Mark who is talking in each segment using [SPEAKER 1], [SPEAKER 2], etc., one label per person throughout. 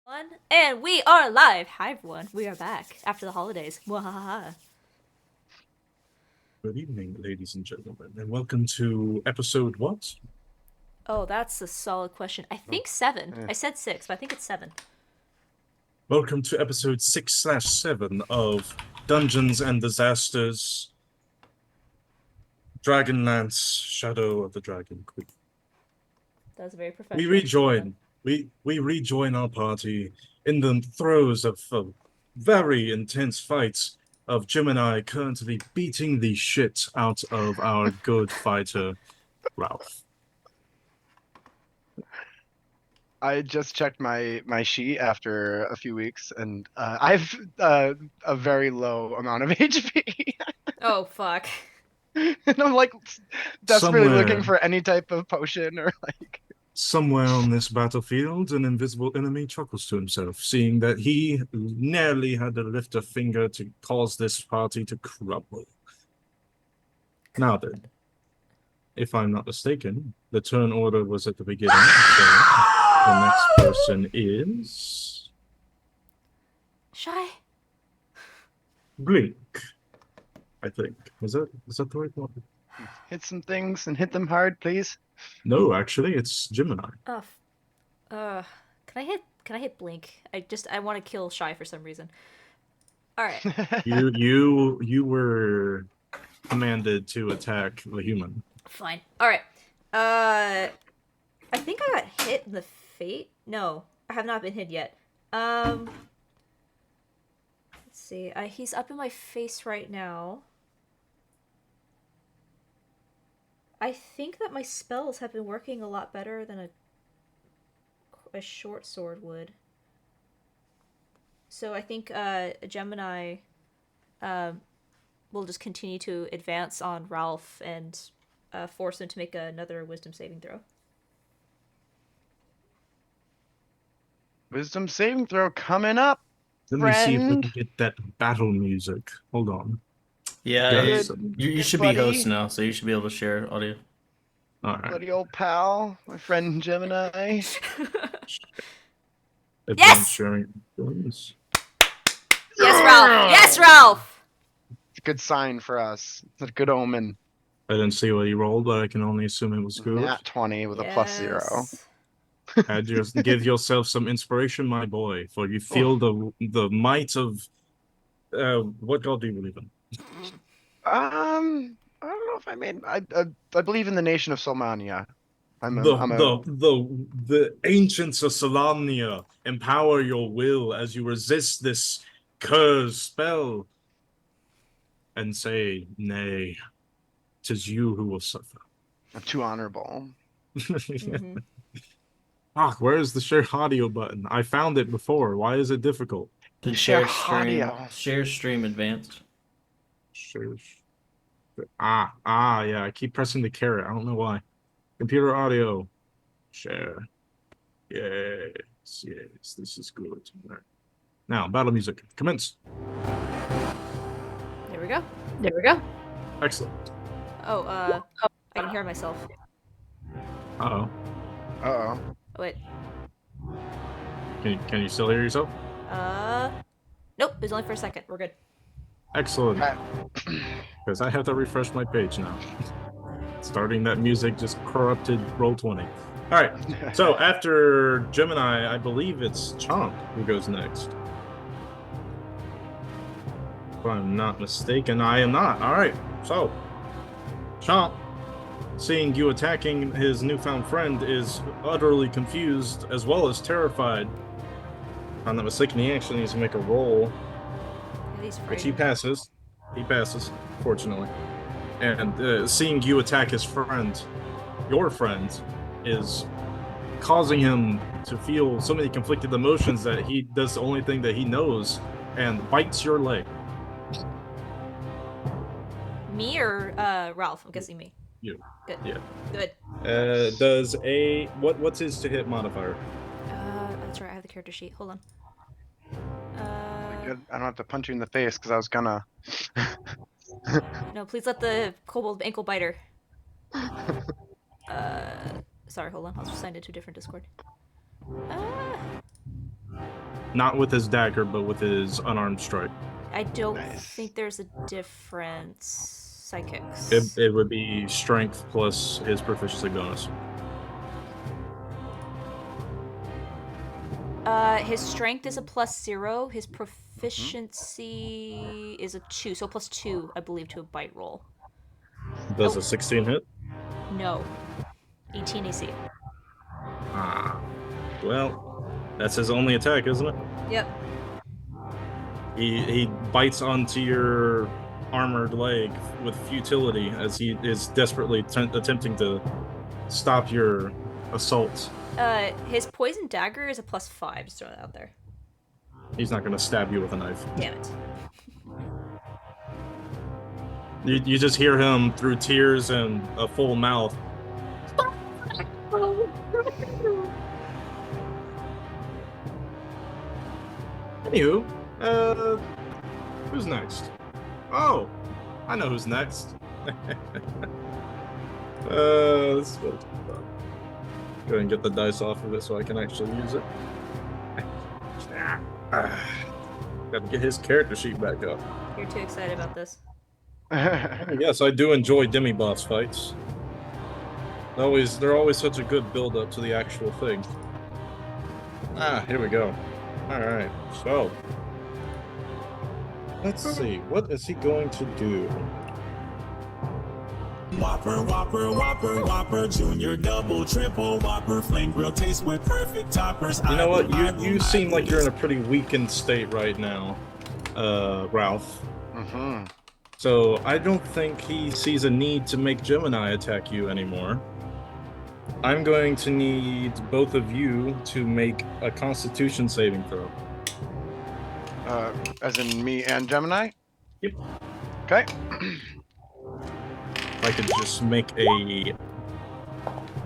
[SPEAKER 1] And we are live. Hi everyone, we are back after the holidays. Mwahaha.
[SPEAKER 2] Good evening, ladies and gentlemen, and welcome to episode what?
[SPEAKER 1] Oh, that's a solid question. I think 7.
[SPEAKER 3] Yeah.
[SPEAKER 1] I said 6, but I think it's 7.
[SPEAKER 2] Welcome to episode 6/7 of Dungeons and Disasters Dragonlance Shadow of the Dragon Queen.
[SPEAKER 1] That was very professional.
[SPEAKER 2] We rejoin. We rejoin our party in the throes of a very intense fights of Gemini currently beating the shit out of our good fighter, Ralph.
[SPEAKER 3] I just checked my sheet after a few weeks, and I've a very low amount of HP.
[SPEAKER 1] Oh fuck.
[SPEAKER 3] And I'm like desperately looking
[SPEAKER 2] Somewhere
[SPEAKER 3] for any type of potion or like.
[SPEAKER 2] Somewhere on this battlefield, an invisible enemy chuckles to himself, seeing that he nearly had to lift a finger to cause this party to crumble. Now then, if I'm not mistaken, the turn order was at the beginning, so the next person is
[SPEAKER 1] Shy.
[SPEAKER 2] Blink. I think. Is that the right one?
[SPEAKER 3] Hit some things and hit them hard, please.
[SPEAKER 2] No, actually, it's Gemini.
[SPEAKER 1] Oh. Can I hit Blink? I want to kill Shy for some reason. All right.
[SPEAKER 2] You were commanded to attack the human.
[SPEAKER 1] Fine. All right. I think I got hit in the face. No, I have not been hit yet. Let's see. He's up in my face right now. I think that my spells have been working a lot better than a short sword would. So I think Gemini will just continue to advance on Ralph and force him to make another wisdom saving throw.
[SPEAKER 3] Wisdom saving throw coming up.
[SPEAKER 2] Let me see if we
[SPEAKER 3] Friend.
[SPEAKER 2] can get that battle music. Hold on.
[SPEAKER 4] Yeah,
[SPEAKER 2] Yes.
[SPEAKER 4] you should be
[SPEAKER 3] buddy.
[SPEAKER 4] host now, so you should be able to share audio.
[SPEAKER 2] All right.
[SPEAKER 3] Bloody old pal, my friend Gemini.
[SPEAKER 2] Advanced sharing abilities.
[SPEAKER 1] Yes, Ralph! Yes, Ralph!
[SPEAKER 3] It's a good sign for us. It's a good omen.
[SPEAKER 2] I didn't see what you rolled, but I can only assume it was good.
[SPEAKER 3] Nat 20 with a +0.
[SPEAKER 2] Give yourself some inspiration, my boy, for you feel the might of what god do you believe in?
[SPEAKER 3] I don't know if I believe in the nation of Solmania.
[SPEAKER 2] The ancients of Solamnia empower your will as you resist this curse spell and say, nay, 'tis you who will suffer.
[SPEAKER 3] I'm too honorable.
[SPEAKER 1] Mm-hmm.
[SPEAKER 2] Where is the share audio button? I found it before. Why is it difficult?
[SPEAKER 4] The
[SPEAKER 3] Share
[SPEAKER 4] share stream advanced.
[SPEAKER 2] Share. Yeah. I keep pressing the caret. I don't know why. Computer audio. Share. Yes. This is good. All right. Now, battle music. Commence.
[SPEAKER 1] There we go.
[SPEAKER 2] Excellent.
[SPEAKER 1] Oh, I can hear myself.
[SPEAKER 2] Uh-oh.
[SPEAKER 3] Uh-oh.
[SPEAKER 1] Oh, wait.
[SPEAKER 2] Can you still hear yourself?
[SPEAKER 1] Nope, it was only for a second. We're good.
[SPEAKER 2] Excellent. Because I have to refresh my page now. Starting that music just corrupted Roll20. All right. So after Gemini, I believe it's Chomp who goes next. If I'm not mistaken, I am not. All right. So Chomp, seeing you attacking his newfound friend, is utterly confused as well as terrified. If I'm not mistaken, he actually needs to make a roll, which he passes. He passes, fortunately. And seeing you attack his friend, your friend, is causing him to feel so many conflicted emotions that he does the only thing that he knows and bites your leg.
[SPEAKER 1] Me or Ralph? I'm guessing me.
[SPEAKER 2] You.
[SPEAKER 1] Good.
[SPEAKER 2] Yeah.
[SPEAKER 1] Good.
[SPEAKER 2] Does a what's his to hit modifier?
[SPEAKER 1] That's right. I have the character sheet. Hold on.
[SPEAKER 3] Good. I don't have to punch you in the face because I was gonna.
[SPEAKER 1] No, please let the kobold ankle biter. Sorry, hold on. I'll just sign into a different Discord.
[SPEAKER 2] Not with his dagger, but with his unarmed strike.
[SPEAKER 1] I don't
[SPEAKER 3] Nice.
[SPEAKER 1] think there's a difference. Psychics.
[SPEAKER 2] It would be strength plus his proficiency bonus.
[SPEAKER 1] His strength is a +0. His proficiency is a 2, so +2, I believe, to a bite roll.
[SPEAKER 2] Does
[SPEAKER 1] Oh.
[SPEAKER 2] a 16 hit?
[SPEAKER 1] No. 18 AC.
[SPEAKER 2] Ah. Well, that's his only attack, isn't it?
[SPEAKER 1] Yep.
[SPEAKER 2] He bites onto your armored leg with futility as he is desperately attempting to stop your assault.
[SPEAKER 1] His poison dagger is a +5. Just throw that out there.
[SPEAKER 2] He's not going to stab you with a knife.
[SPEAKER 1] Damn it.
[SPEAKER 2] You just hear him through tears and a full mouth. Anywho, who's next? Oh, I know who's next. Let's go. Go ahead and get the dice off of it so I can actually use it. Gotta get his character sheet back up.
[SPEAKER 1] You're too excited about this.
[SPEAKER 2] Yes, I do enjoy demi-boss fights. They're always such a good build-up to the actual thing. Here we go. Alright, so... let's see, what is he going to do?
[SPEAKER 5] Whopper, Whopper, Whopper, Whopper, Junior, Double, Triple, Whopper, Flame Grill taste with perfect toppers.
[SPEAKER 2] You know what, you seem like you're in a pretty weakened state right now, Ralph.
[SPEAKER 3] Mm-hmm.
[SPEAKER 2] So I don't think he sees a need to make Gemini attack you anymore. I'm going to need both of you to make a Constitution saving throw.
[SPEAKER 3] As in me and Gemini?
[SPEAKER 2] Yep.
[SPEAKER 3] Okay.
[SPEAKER 2] If I could just make a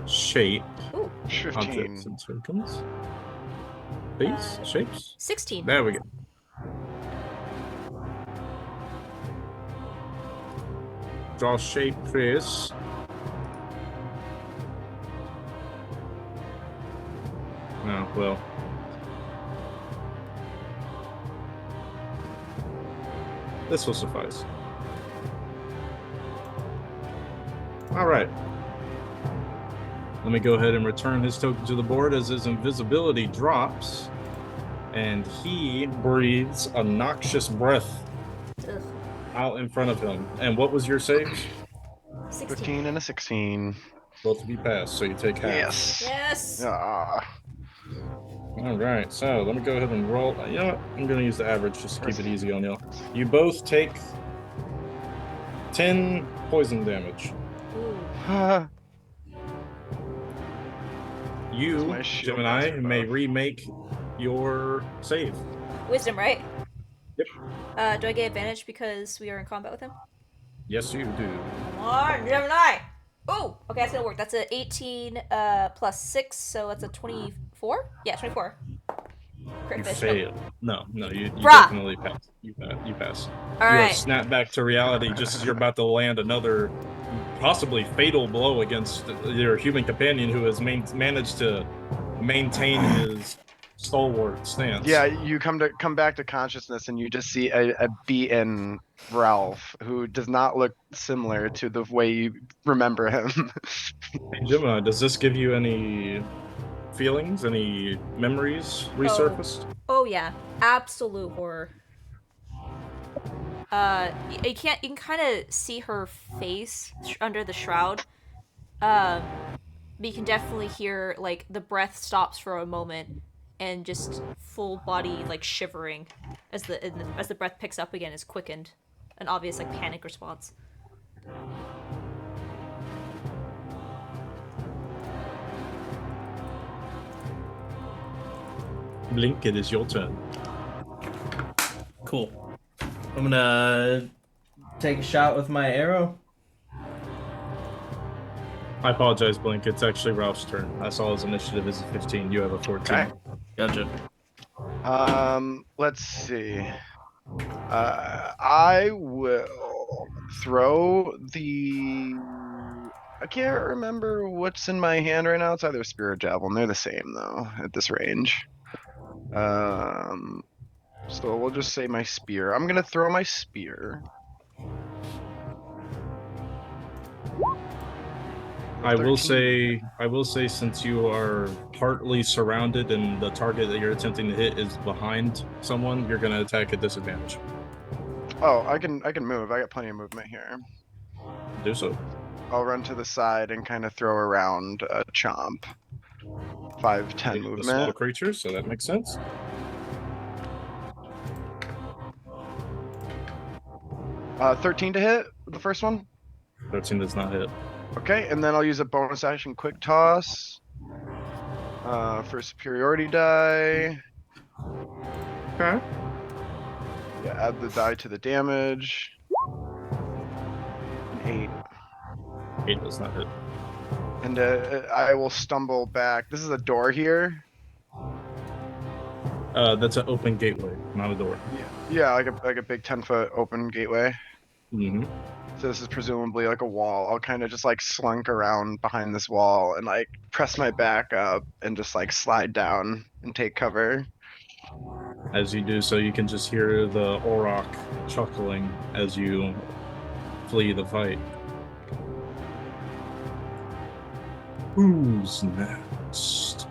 [SPEAKER 2] shape.
[SPEAKER 1] Ooh,
[SPEAKER 2] Objects
[SPEAKER 3] 15.
[SPEAKER 2] and tokens. These shapes.
[SPEAKER 1] 16.
[SPEAKER 2] There we go. Draw shape, please. Oh, well. This will suffice. Alright. Let me go ahead and return his token to the board as his invisibility drops. And he breathes a noxious breath
[SPEAKER 1] Ugh.
[SPEAKER 2] out in front of him. And what was your saves?
[SPEAKER 1] 16.
[SPEAKER 3] 15 and a 16.
[SPEAKER 2] Both of you pass, so you take half.
[SPEAKER 3] Yes.
[SPEAKER 1] Yes!
[SPEAKER 3] Ah.
[SPEAKER 2] Alright, so let me go ahead and roll. You know what? I'm going to use the average just to keep it easy on y'all. You both take 10 poison damage.
[SPEAKER 1] Ooh.
[SPEAKER 2] You,
[SPEAKER 3] My shield
[SPEAKER 2] Gemini,
[SPEAKER 3] does
[SPEAKER 2] may
[SPEAKER 3] buff.
[SPEAKER 2] remake your save.
[SPEAKER 1] Wisdom, right?
[SPEAKER 2] Yep.
[SPEAKER 1] Do I get advantage because we are in combat with him?
[SPEAKER 2] Yes, you do.
[SPEAKER 1] Come on, Gemini! Oh! Okay, that's gonna work. That's a 18 plus 6, so that's a 24? Yeah, 24. Crit
[SPEAKER 2] You
[SPEAKER 1] fish.
[SPEAKER 2] fail. No, you
[SPEAKER 1] Bruh.
[SPEAKER 2] definitely pass. You pass. You are
[SPEAKER 1] Alright.
[SPEAKER 2] snapped back to reality just as you're about to land another possibly fatal blow against your human companion who has managed to maintain his stalwart stance.
[SPEAKER 3] Yeah, you come back to consciousness and you just see a beaten Ralph who does not look similar to the way you remember him.
[SPEAKER 2] Hey, Gemini, does this give you any feelings, any memories resurfaced?
[SPEAKER 1] Oh yeah, absolute horror. You can kind of see her face under the shroud. But you can definitely hear like the breath stops for a moment, and just full body like shivering as the breath picks up again is quickened, an obvious like panic response.
[SPEAKER 2] Blink, it is your turn.
[SPEAKER 4] Cool. I'm gonna take a shot with my arrow.
[SPEAKER 2] I apologize, Blink. It's actually Ralph's turn. I saw his initiative is a 15. You have a 14.
[SPEAKER 3] Okay.
[SPEAKER 4] Gotcha.
[SPEAKER 3] Let's see. I will throw the. I can't remember what's in my hand right now. It's either spear or javelin. They're the same though at this range. So we'll just say my spear. I'm gonna throw my spear.
[SPEAKER 2] I will
[SPEAKER 3] 13.
[SPEAKER 2] say, since you are partly surrounded and the target that you're attempting to hit is behind someone, you're gonna attack at disadvantage.
[SPEAKER 3] Oh, I can move. I got plenty of movement here.
[SPEAKER 2] Do so.
[SPEAKER 3] I'll run to the side and kind of throw around a Chomp. 5, 10
[SPEAKER 2] The small
[SPEAKER 3] movement.
[SPEAKER 2] creature, so that makes sense.
[SPEAKER 3] Uh, 13 to hit the first one.
[SPEAKER 2] 13 does not hit.
[SPEAKER 3] Okay, and then I'll use a bonus action quick toss. For superiority die.
[SPEAKER 2] Okay.
[SPEAKER 3] Yeah, add the die to the damage. An 8.
[SPEAKER 2] 8 does not hit.
[SPEAKER 3] And I will stumble back. This is a door here.
[SPEAKER 2] That's an open gateway, not a door.
[SPEAKER 3] Yeah, like a big 10-foot open gateway.
[SPEAKER 2] Mm-hmm.
[SPEAKER 3] So this is presumably like a wall. I'll kind of just like slunk around behind this wall and like press my back up and just like slide down and take cover.
[SPEAKER 2] As you do so, you can just hear the Auroch chuckling as you flee the fight. Who's next?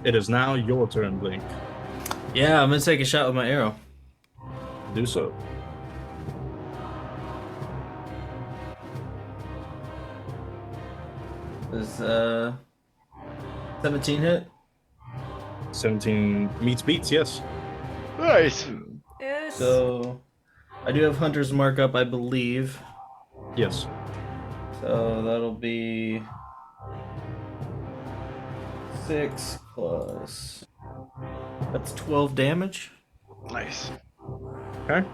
[SPEAKER 2] It is now your turn, Blink.
[SPEAKER 4] Yeah, I'm gonna take a shot with my arrow.
[SPEAKER 2] Do so.
[SPEAKER 4] Does 17 hit?
[SPEAKER 2] 17 meets beats, yes.
[SPEAKER 3] Nice.
[SPEAKER 1] Yes.
[SPEAKER 4] So I do have Hunter's Mark up, I believe.
[SPEAKER 2] Yes.
[SPEAKER 4] So that'll be 6 plus. That's 12 damage.
[SPEAKER 3] Nice.
[SPEAKER 2] Okay.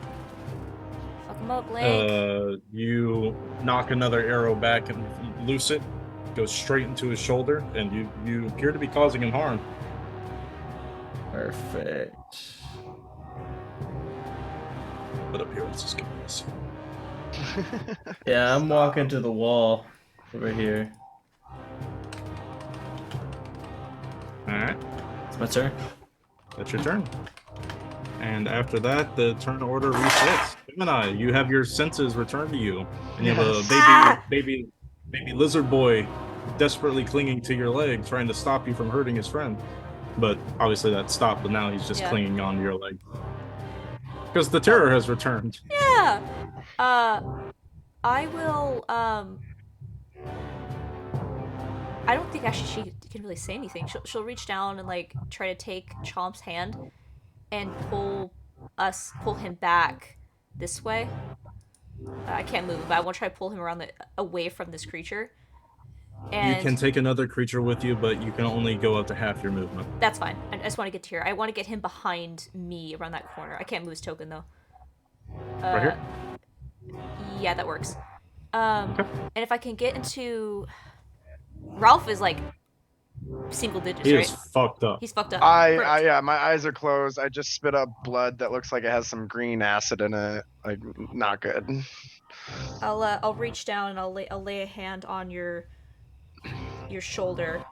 [SPEAKER 1] Fuck him up, Link.
[SPEAKER 2] You knock another arrow back and loose it, goes straight into his shoulder, and you appear to be causing him harm.
[SPEAKER 4] Perfect.
[SPEAKER 2] But appearance is gonna miss.
[SPEAKER 4] Yeah, I'm walking to the wall over here.
[SPEAKER 2] Alright,
[SPEAKER 4] It's my turn.
[SPEAKER 2] that's your turn. And after that, the turn order resets. Gemini, you have your senses returned to you. And you have a
[SPEAKER 3] Yes.
[SPEAKER 2] baby lizard boy desperately clinging to your leg, trying to stop you from hurting his friend. But obviously that stopped, but now he's just
[SPEAKER 1] Yeah.
[SPEAKER 2] clinging on your leg. Because the terror has returned.
[SPEAKER 1] Yeah. I will. I don't think actually she can really say anything. She'll reach down and like try to take Chomp's hand and pull him back this way. I can't move, but I want to try to pull him around away from this creature. And
[SPEAKER 2] You can take another creature with you, but you can only go up to half your movement.
[SPEAKER 1] that's fine. I just want to get to here. I want to get him behind me around that corner. I can't move his token though.
[SPEAKER 2] Right here?
[SPEAKER 1] Yeah, that works.
[SPEAKER 2] Okay.
[SPEAKER 1] And if I can get into Ralph is like single digits,
[SPEAKER 2] He
[SPEAKER 1] right?
[SPEAKER 2] is fucked up.
[SPEAKER 1] He's fucked up.
[SPEAKER 3] Yeah, my eyes are closed. I just spit up blood that looks like it has some green acid in it. Like, not good.
[SPEAKER 1] I'll reach down and I'll lay a hand on your shoulder.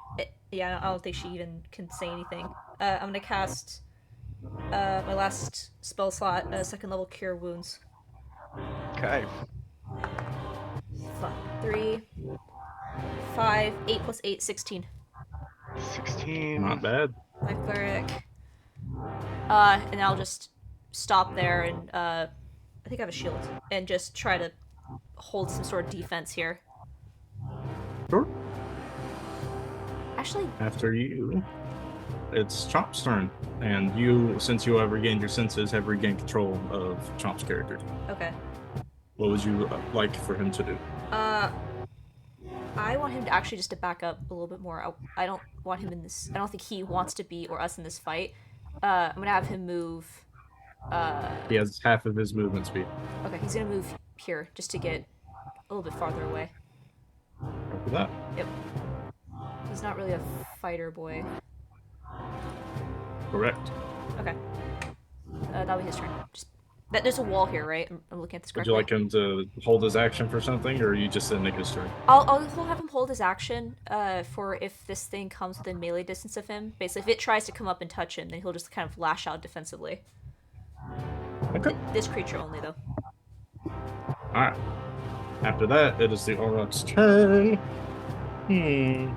[SPEAKER 1] Yeah, I don't think she even can say anything. I'm gonna cast my last spell slot, second level Cure Wounds.
[SPEAKER 3] Okay.
[SPEAKER 1] 3, 5, 8 plus 8, 16.
[SPEAKER 3] 16.
[SPEAKER 2] Not bad.
[SPEAKER 1] My cleric. And I'll just stop there and I think I have a shield and just try to hold some sort of defense here.
[SPEAKER 2] Sure.
[SPEAKER 1] Actually,
[SPEAKER 2] After you, it's Chomp's turn. And you, since you have regained your senses, have regained control of Chomp's character.
[SPEAKER 1] okay.
[SPEAKER 2] What would you like for him to do?
[SPEAKER 1] I want him to actually just to back up a little bit more. I don't want him in this. I don't think he wants to be or us in this fight. I'm gonna have him move.
[SPEAKER 2] He has half of his movement speed.
[SPEAKER 1] Okay, he's gonna move here just to get a little bit farther away.
[SPEAKER 2] After that,
[SPEAKER 1] Yep. He's not really a fighter boy.
[SPEAKER 2] correct.
[SPEAKER 1] Okay. That'll be his turn. Just That there's a wall here, right? I'm looking at this
[SPEAKER 2] Would
[SPEAKER 1] correctly.
[SPEAKER 2] you like him to hold his action for something, or are you just ending his turn?
[SPEAKER 1] I'll have him hold his action for if this thing comes within melee distance of him. Basically, if it tries to come up and touch him, then he'll just kind of lash out defensively.
[SPEAKER 2] Okay.
[SPEAKER 1] This creature only, though.
[SPEAKER 2] Alright. After that, it is the Auroch's turn. No.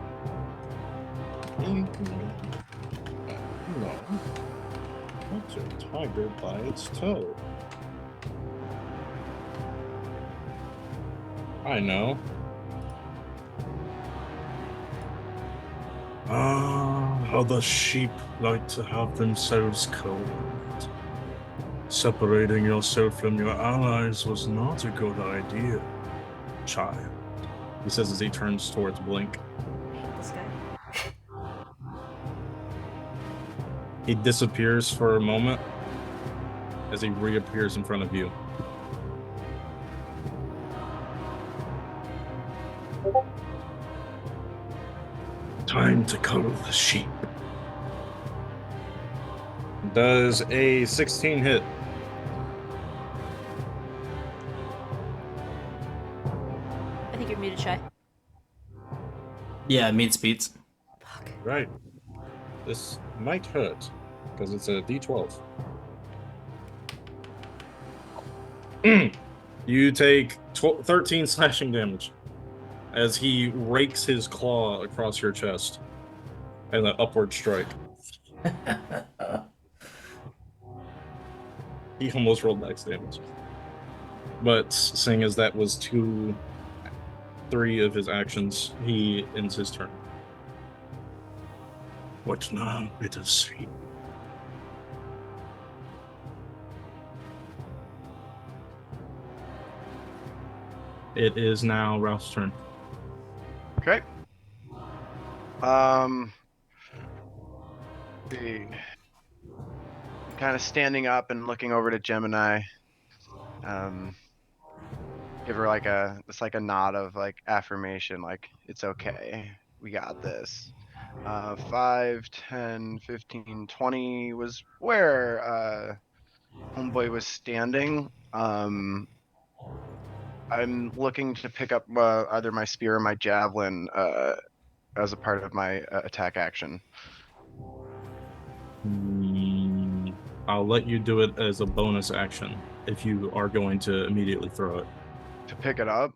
[SPEAKER 2] What's a tiger by its toe? I know. How the sheep like to have themselves cold. Separating yourself from your allies was not a good idea, child. He says as he turns towards Blink.
[SPEAKER 1] I hate this guy.
[SPEAKER 2] He disappears for a moment as he reappears in front of you. Time to cull the sheep. Does a 16 hit?
[SPEAKER 1] I think you're muted, Shy.
[SPEAKER 4] Yeah, meat speeds.
[SPEAKER 1] Fuck.
[SPEAKER 2] Right. This might hurt because it's a d12. You take 13 slashing damage as he rakes his claw across your chest and an upward strike. He almost rolled max damage. But seeing as that was 3 of his actions, he ends his turn. What now, bitter sweet? It is now Ralph's turn.
[SPEAKER 3] Okay. Kind of standing up and looking over to Gemini. Give her like a nod of like affirmation, like it's okay, we got this. 5, 10, 15, 20 was where homeboy was standing. I'm looking to pick up either my spear or my javelin as a part of my attack action.
[SPEAKER 2] I'll let you do it as a bonus action if you are going to immediately throw it.
[SPEAKER 3] To pick it up?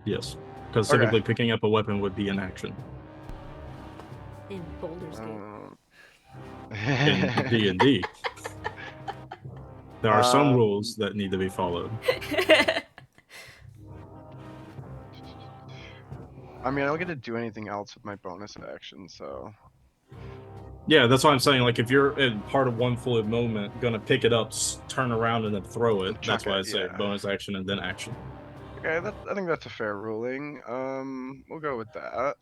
[SPEAKER 2] Yes, because
[SPEAKER 3] Okay.
[SPEAKER 2] typically picking up a weapon would be an action
[SPEAKER 1] In Boulder's Gate.
[SPEAKER 2] in D&D. There are some
[SPEAKER 3] Um,
[SPEAKER 2] rules that need to be followed.
[SPEAKER 3] I mean, I don't get to do anything else with my bonus action, so.
[SPEAKER 2] Yeah, that's why I'm saying, like, if you're in part of one fluid moment, gonna pick it up, turn around, and then throw it, that's
[SPEAKER 3] Chuck
[SPEAKER 2] why I
[SPEAKER 3] it,
[SPEAKER 2] say
[SPEAKER 3] yeah.
[SPEAKER 2] bonus action and then action.
[SPEAKER 3] Okay, I think that's a fair ruling. We'll go with that.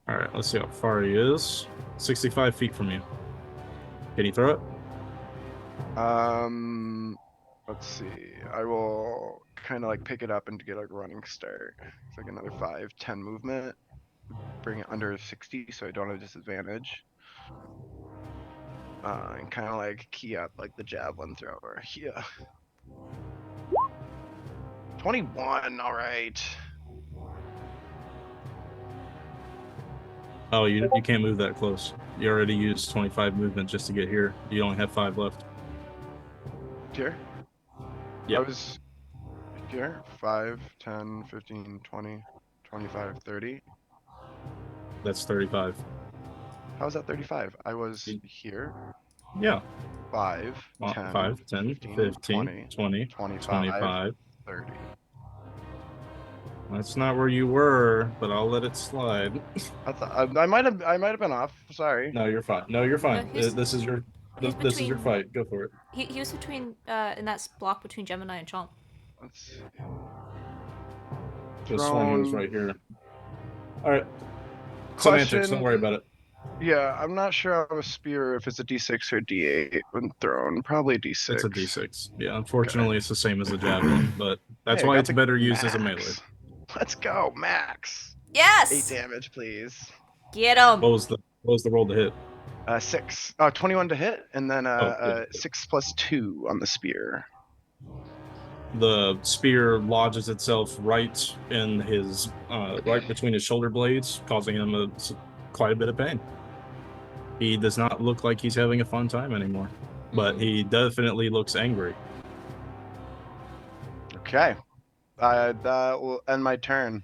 [SPEAKER 2] Alright, let's see how far he is. 65 feet from you. Can he throw it?
[SPEAKER 3] Let's see. I will kind of like pick it up and get a running start. It's like another 5, 10 movement. Bring it under 60 so I don't have disadvantage. And kind of like key up like the javelin thrower. Yeah. 21, all right.
[SPEAKER 2] Oh, you can't move that close. You already used 25 movement just to get here. You only have 5 left.
[SPEAKER 3] Here?
[SPEAKER 2] Yeah.
[SPEAKER 3] I was here. 5, 10, 15, 20, 25, 30.
[SPEAKER 2] That's 35.
[SPEAKER 3] How is that 35? I was here.
[SPEAKER 2] Yeah.
[SPEAKER 3] 5, 10,
[SPEAKER 2] 5, 10, 15, 20,
[SPEAKER 3] 25,
[SPEAKER 2] 25.
[SPEAKER 3] 30.
[SPEAKER 2] That's not where you were, but I'll let it slide.
[SPEAKER 3] I thought I might have been off. Sorry.
[SPEAKER 2] No, you're fine. No, you're fine.
[SPEAKER 1] he's-
[SPEAKER 2] This is your
[SPEAKER 1] he's
[SPEAKER 2] this is your
[SPEAKER 1] between-
[SPEAKER 2] fight. Go for it.
[SPEAKER 1] He was between in that block between Gemini and Chomp.
[SPEAKER 3] Let's see.
[SPEAKER 2] Just one was
[SPEAKER 3] Thrown-
[SPEAKER 2] right here. All right. Semantics. Don't worry about it.
[SPEAKER 3] Yeah, I'm not sure on a spear if it's a D6 or D8 when thrown. Probably D6.
[SPEAKER 2] It's a D6. Yeah, unfortunately, it's the same as the javelin, but that's
[SPEAKER 3] Hey,
[SPEAKER 2] why
[SPEAKER 3] got
[SPEAKER 2] it's
[SPEAKER 3] the
[SPEAKER 2] better used as a
[SPEAKER 3] max.
[SPEAKER 2] melee.
[SPEAKER 3] Let's go, max. 8
[SPEAKER 1] Yes.
[SPEAKER 3] damage, please.
[SPEAKER 1] Get him.
[SPEAKER 2] What was the roll to hit?
[SPEAKER 3] 6. 21 to hit, and then
[SPEAKER 2] Oh, good.
[SPEAKER 3] 6 plus 2 on the spear.
[SPEAKER 2] The spear lodges itself right in his, right between his shoulder blades, causing him quite a bit of pain. He does not look like he's having a fun time anymore, but he definitely looks angry.
[SPEAKER 3] Okay. That will end my turn.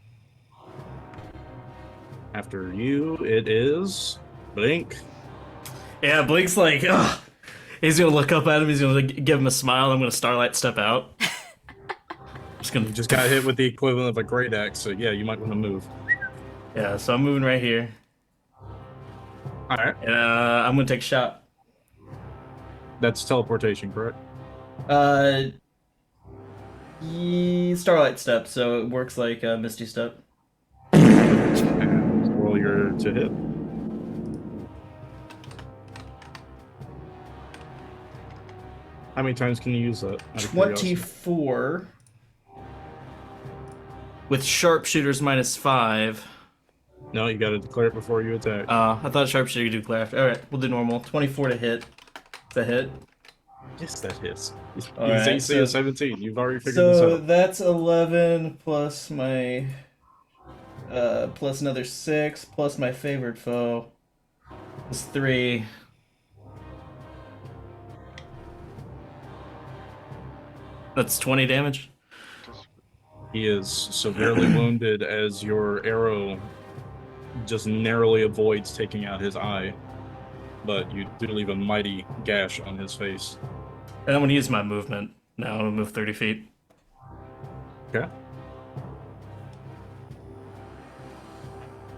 [SPEAKER 2] After you, it is Blink.
[SPEAKER 4] Yeah, Blink's like, ugh. He's gonna look up at him. He's gonna give him a smile. I'm gonna Starlight step out.
[SPEAKER 2] You just got hit with the equivalent of a great axe, so yeah, you might want to move.
[SPEAKER 4] Yeah, so I'm moving right here.
[SPEAKER 2] All right.
[SPEAKER 4] And I'm gonna take a shot.
[SPEAKER 2] That's teleportation, correct?
[SPEAKER 4] Starlight step, so it works like a Misty step.
[SPEAKER 2] And roll your to hit. How many times can you use that? Out of curiosity?
[SPEAKER 4] 24. With sharpshooters -5.
[SPEAKER 2] No, you got to declare it before you attack.
[SPEAKER 4] I thought sharpshooter you do clear after. Alright, we'll do normal. 24 to hit. Is that hit?
[SPEAKER 2] Yes, that hits.
[SPEAKER 4] All
[SPEAKER 2] He's
[SPEAKER 4] right,
[SPEAKER 2] AC
[SPEAKER 4] so-
[SPEAKER 2] of 17. You've already figured this
[SPEAKER 4] So
[SPEAKER 2] out.
[SPEAKER 4] that's 11 plus my plus another 6 plus my favorite foe is 3. That's 20 damage.
[SPEAKER 2] He is severely wounded as your arrow just narrowly avoids taking out his eye, but you do leave a mighty gash on his face.
[SPEAKER 4] And I'm gonna use my movement. Now I'm gonna move 30 feet.
[SPEAKER 2] Okay.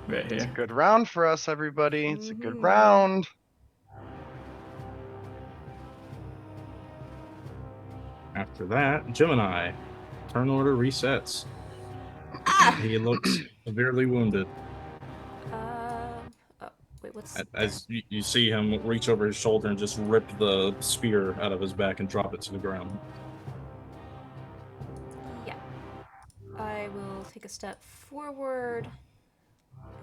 [SPEAKER 4] Right here.
[SPEAKER 3] Good round for us, everybody. It's a good round.
[SPEAKER 2] After that, Gemini. Turn order resets. He looks severely wounded.
[SPEAKER 1] Wait, what's
[SPEAKER 2] As you see him reach over his shoulder and just rip the spear out of his back and drop it to the ground.
[SPEAKER 1] Yeah. I will take a step forward.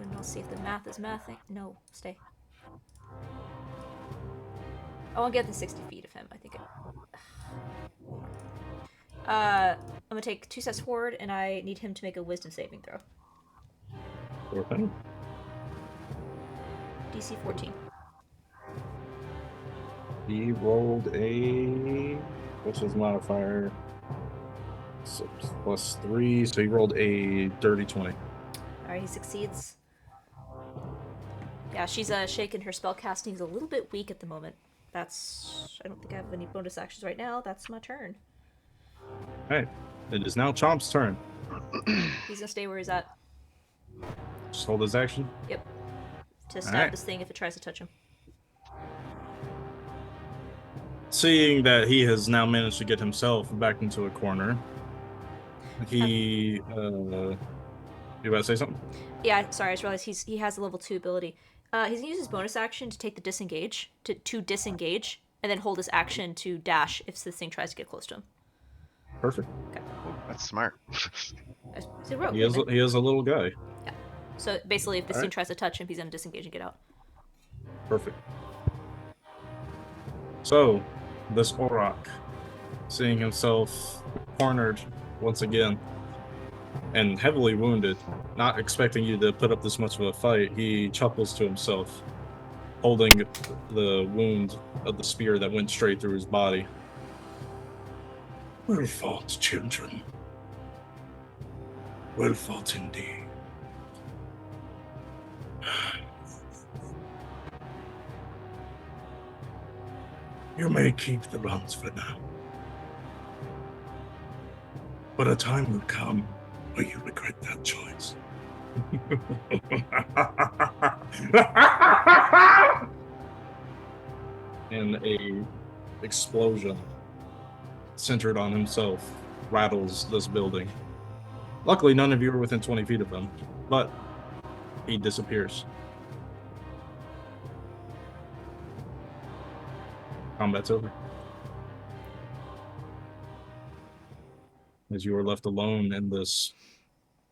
[SPEAKER 1] And I'll see if the math is mathing. No, stay. I won't get the 60 feet of him. I think I'm gonna take 2 steps forward, and I need him to make a wisdom saving throw.
[SPEAKER 2] Poor thing.
[SPEAKER 1] DC 14.
[SPEAKER 2] He rolled a... What's his modifier? 6 plus 3, so he rolled a dirty 20.
[SPEAKER 1] Alright, he succeeds. Yeah, she's shaken. Her spell casting is a little bit weak at the moment. That's... I don't think I have any bonus actions right now. That's my turn.
[SPEAKER 2] Alright, it is now Chomp's turn.
[SPEAKER 1] He's gonna stay where he's at.
[SPEAKER 2] Just hold his action.
[SPEAKER 1] Yep. To stab
[SPEAKER 2] Alright.
[SPEAKER 1] this thing if it tries to touch him.
[SPEAKER 2] Seeing that he has now managed to get himself back into a corner, he... You about to say something?
[SPEAKER 1] Yeah, sorry, I just realized he has a level 2 ability. He's gonna use his bonus action to take the disengage, to disengage, and then hold his action to dash if this thing tries to get close to him.
[SPEAKER 2] Perfect.
[SPEAKER 3] That's smart.
[SPEAKER 1] He's a rogue.
[SPEAKER 2] He is a little guy.
[SPEAKER 1] Yeah. So basically, if this thing
[SPEAKER 2] Alright.
[SPEAKER 1] tries to touch him, he's gonna disengage and get out.
[SPEAKER 2] Perfect. So, this Auroch, seeing himself cornered once again, and heavily wounded, not expecting you to put up this much of a fight, he chuckles to himself, holding the wound of the spear that went straight through his body. Well fought, children. Well fought indeed. You may keep the runs for now. But a time will come where you regret that choice. And a explosion centered on himself rattles this building. Luckily, none of you are within 20 feet of him, but he disappears. Combat's over. As you are left alone in this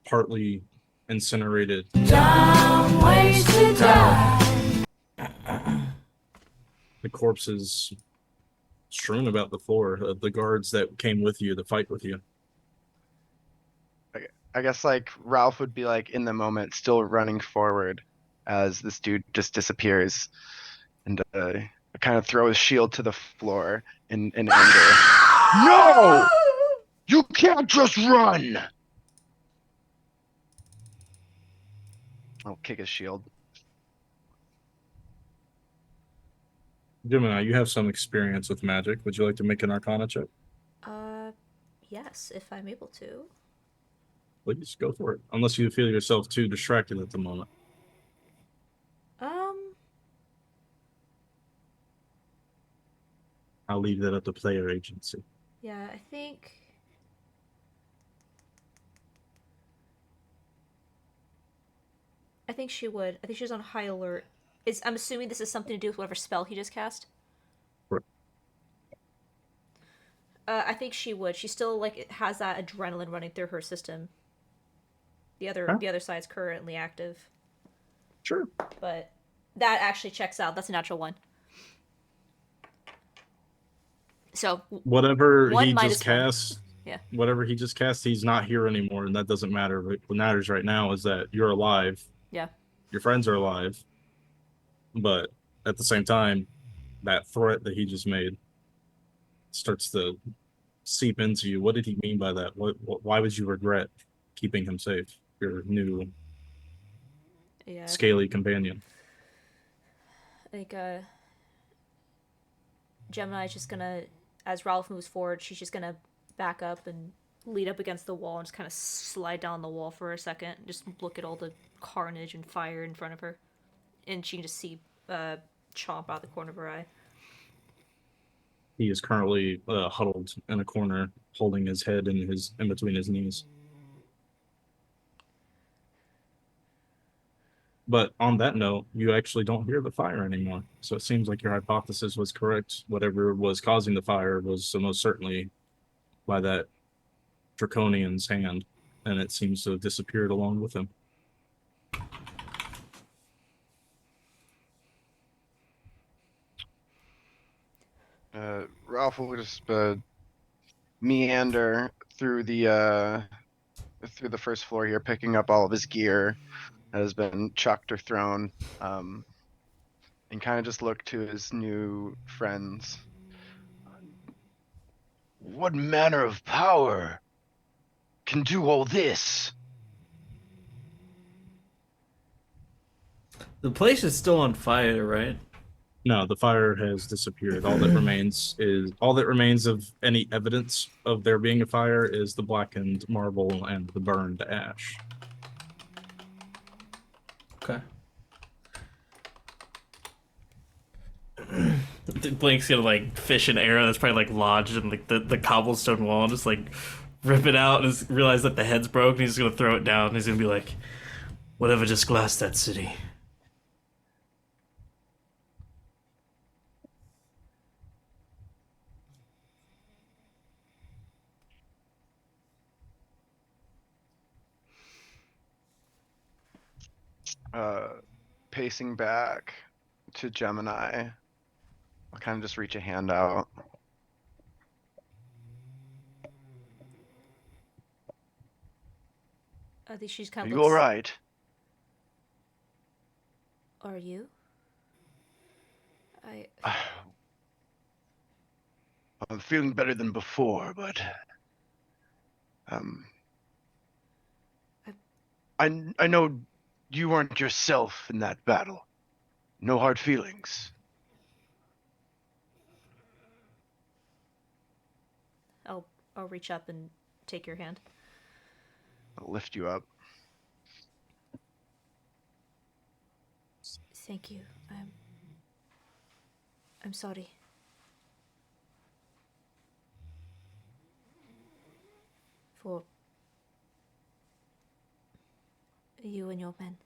[SPEAKER 2] partly incinerated.
[SPEAKER 5] Time waits to die.
[SPEAKER 2] The corpses strewn about the floor of the guards that came with you to fight with you.
[SPEAKER 3] I guess like Ralph would be like in the moment, still running forward as this dude just disappears, and kind of throw his shield to the floor in anger. No! You can't just run! I'll kick his shield.
[SPEAKER 2] Gemini, you have some experience with magic. Would you like to make an Arcana check?
[SPEAKER 1] Yes, if I'm able to.
[SPEAKER 2] Please go for it. Unless you feel yourself too distracted at the moment. I'll leave that up to player agency.
[SPEAKER 1] Yeah, I think she would. I think she's on high alert. I'm assuming this is something to do with whatever spell he just cast.
[SPEAKER 2] Right.
[SPEAKER 1] I think she would. She still like has that adrenaline running through her system. The other side's currently active.
[SPEAKER 2] Sure.
[SPEAKER 1] But that actually checks out. That's a natural one. So
[SPEAKER 2] whatever
[SPEAKER 1] one
[SPEAKER 2] he
[SPEAKER 1] minus
[SPEAKER 2] just
[SPEAKER 1] one.
[SPEAKER 2] cast,
[SPEAKER 1] Yeah.
[SPEAKER 2] Whatever he just cast, he's not here anymore, and that doesn't matter. What matters right now is that you're alive.
[SPEAKER 1] Yeah.
[SPEAKER 2] Your friends are alive. But at the same time, that threat that he just made starts to seep into you. What did he mean by that? Why would you regret keeping him safe? Your new scaly companion.
[SPEAKER 1] Like Gemini's just gonna, as Ralph moves forward, she's just gonna back up and lean up against the wall and just kind of slide down the wall for a second. Just look at all the carnage and fire in front of her, and she can just see Chomp out the corner of her eye.
[SPEAKER 2] He is currently huddled in a corner, holding his head in between his knees. But on that note, you actually don't hear the fire anymore. So it seems like your hypothesis was correct. Whatever was causing the fire was most certainly by that Draconian's hand, and it seems to have disappeared along with him.
[SPEAKER 3] Ralph will just meander through the first floor here, picking up all of his gear that has been chucked or thrown, and kind of just look to his new friends. What manner of power can do all this?
[SPEAKER 4] The place is still on fire, right?
[SPEAKER 2] No, the fire has disappeared. All that remains of any evidence of there being a fire is the blackened marble and the burned ash.
[SPEAKER 4] Okay. Blank's gonna like fish an arrow that's probably like lodged in like the cobblestone wall, and just like rip it out and realize that the head's broke, and he's just gonna throw it down. And he's gonna be like, "Whatever just glassed that city."
[SPEAKER 3] Pacing back to Gemini, I'll kind of just reach a hand out.
[SPEAKER 1] I think she's kind
[SPEAKER 3] Are
[SPEAKER 1] of.
[SPEAKER 3] you all right?
[SPEAKER 1] Are you?
[SPEAKER 3] I'm feeling better than before, but I know you weren't yourself in that battle. No hard feelings.
[SPEAKER 1] I'll reach up and take your hand.
[SPEAKER 3] I'll lift you up.
[SPEAKER 1] Thank you. I'm sorry. For you and your men.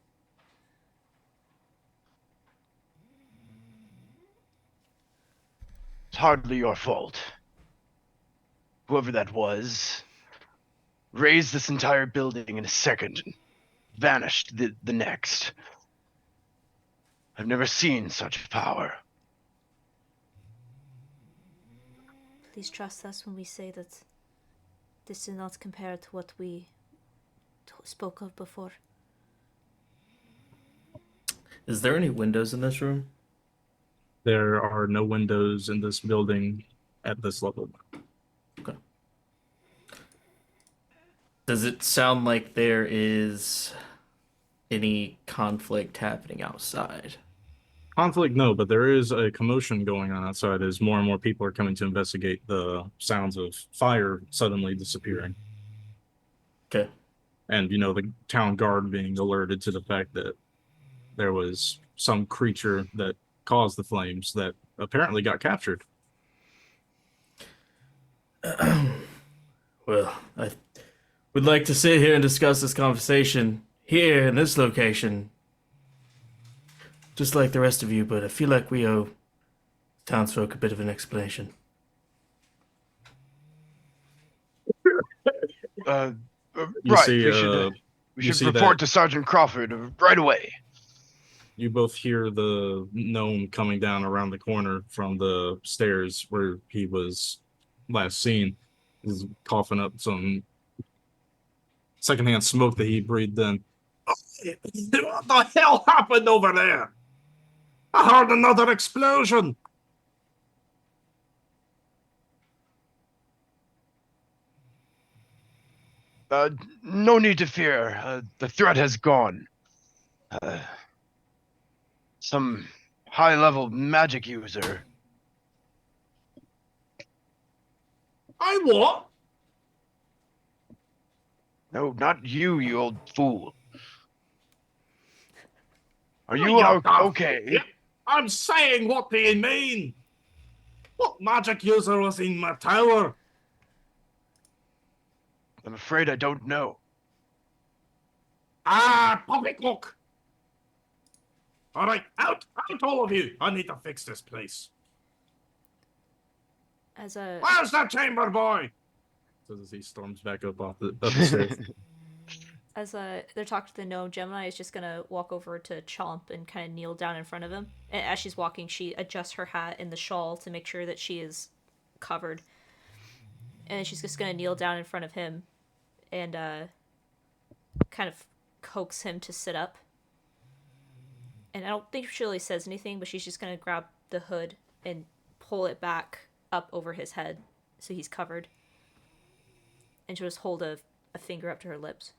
[SPEAKER 3] It's hardly your fault. Whoever that was raised this entire building in a second and vanished the next. I've never seen such power.
[SPEAKER 1] Please trust us when we say that this does not compare to what we spoke of before.
[SPEAKER 4] Is there any windows in this room?
[SPEAKER 2] There are no windows in this building at this level.
[SPEAKER 4] Okay. Does it sound like there is any conflict happening outside?
[SPEAKER 2] Conflict, no, but there is a commotion going on outside as more and more people are coming to investigate the sounds of fire suddenly disappearing.
[SPEAKER 4] Okay.
[SPEAKER 2] And, the town guard being alerted to the fact that there was some creature that caused the flames that apparently got captured.
[SPEAKER 4] Well, I would like to sit here and discuss this conversation here in this location, just like the rest of you, but I feel like we owe townsfolk a bit of an explanation.
[SPEAKER 3] Right.
[SPEAKER 2] See,
[SPEAKER 3] We
[SPEAKER 2] you
[SPEAKER 3] should
[SPEAKER 2] see
[SPEAKER 3] report
[SPEAKER 2] that-
[SPEAKER 3] to Sergeant Crawford right away.
[SPEAKER 2] You both hear the gnome coming down around the corner from the stairs where he was last seen. He's coughing up some secondhand smoke that he breathed in. What the hell happened over there? I heard another explosion.
[SPEAKER 3] No need to fear. The threat has gone. Some high-level magic user.
[SPEAKER 2] I what?
[SPEAKER 3] No, not you, you old fool. Are you
[SPEAKER 2] You're
[SPEAKER 3] okay?
[SPEAKER 2] Yep. I'm saying, what do you mean? What magic user was in my tower?
[SPEAKER 3] I'm afraid I don't know.
[SPEAKER 2] Poppycock! All right, out, all of you. I need to fix this place.
[SPEAKER 1] As a
[SPEAKER 2] Where's that chamber boy? Says as he storms back up up the stairs.
[SPEAKER 1] they're talking to the gnome, Gemini is just gonna walk over to Chomp and kind of kneel down in front of him. And as she's walking, she adjusts her hat and the shawl to make sure that she is covered. And she's just gonna kneel down in front of him and kind of coax him to sit up. And I don't think she really says anything, but she's just gonna grab the hood and pull it back up over his head so he's covered. And she'll just hold a finger up to her lips.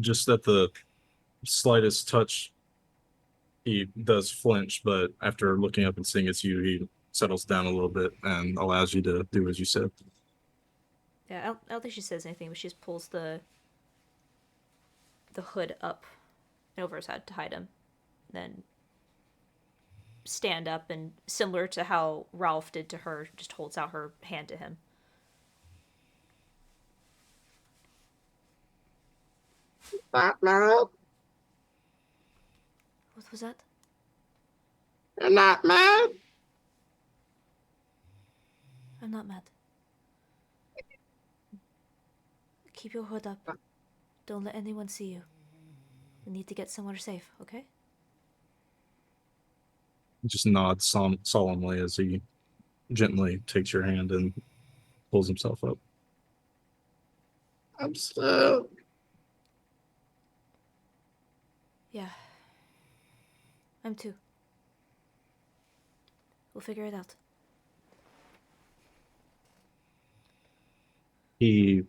[SPEAKER 2] Just at the slightest touch, he does flinch, but after looking up and seeing it's you, he settles down a little bit and allows you to do as you said.
[SPEAKER 1] Yeah, I don't think she says anything, but she just pulls the hood up and over his head to hide him. Then stand up and, similar to how Ralph did to her, just holds out her hand to him.
[SPEAKER 6] Not mad?
[SPEAKER 1] What was that?
[SPEAKER 6] You're not mad?
[SPEAKER 1] I'm not mad. Keep your hood up. Don't let anyone see you. We need to get somewhere safe, okay?
[SPEAKER 2] He just nods solemnly as he gently takes your hand and pulls himself up.
[SPEAKER 6] I'm scared.
[SPEAKER 1] Yeah. I'm too. We'll figure it out.
[SPEAKER 2] He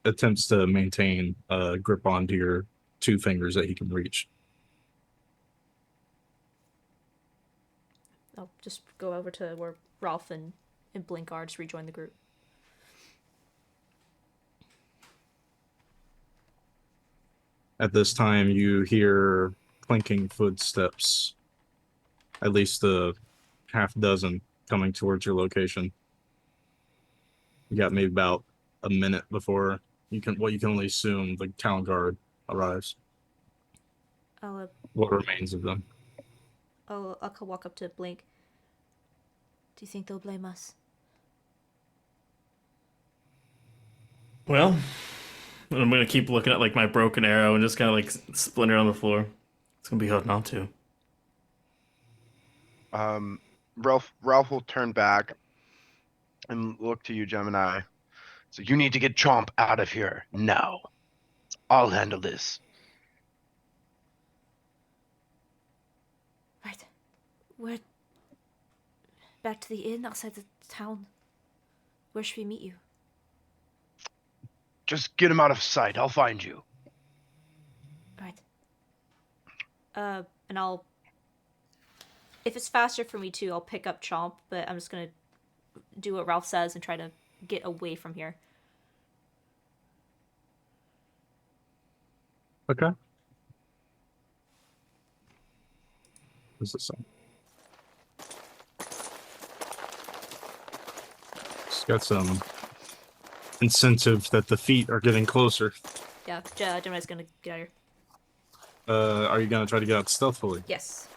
[SPEAKER 2] attempts to maintain a grip onto your two fingers that he can reach.
[SPEAKER 1] I'll just go over to where Ralph and Blink are, just rejoin the group.
[SPEAKER 2] At this time, you hear clinking footsteps, at least a half dozen coming towards your location. You got maybe about a minute before you can only assume the town guard arrives.
[SPEAKER 1] I'll
[SPEAKER 2] What remains of them?
[SPEAKER 1] I'll walk up to Blink. Do you think they'll blame us?
[SPEAKER 4] Well, I'm gonna keep looking at like my broken arrow and just kind of like splinter on the floor. It's gonna be hard not to.
[SPEAKER 3] Ralph will turn back and look to you, Gemini. So you need to get Chomp out of here now. I'll handle this.
[SPEAKER 1] Right. We're back to the inn outside the town. Where should we meet you?
[SPEAKER 3] Just get him out of sight. I'll find you.
[SPEAKER 1] Right. And I'll. If it's faster for me too, I'll pick up Chomp, but I'm just gonna do what Ralph says and try to get away from here.
[SPEAKER 2] Okay. What's this say? It's got some incentive that the feet are getting closer.
[SPEAKER 1] Yeah, Gemini's gonna get out of here.
[SPEAKER 2] Are you gonna try to get out stealthily?
[SPEAKER 1] Yes.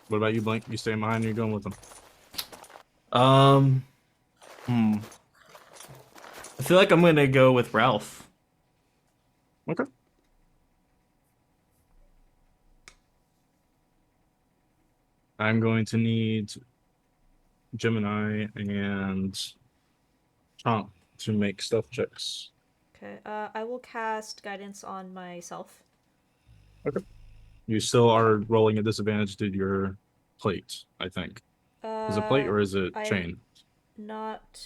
[SPEAKER 2] What about you, Blink? You staying behind or you going with them?
[SPEAKER 4] I feel like I'm gonna go with Ralph.
[SPEAKER 2] Okay. I'm going to need Gemini and Chomp to make stealth checks.
[SPEAKER 1] Okay. I will cast guidance on myself.
[SPEAKER 2] Okay. You still are rolling a disadvantage to your plate, I think. Is it plate or is it chain?
[SPEAKER 1] Not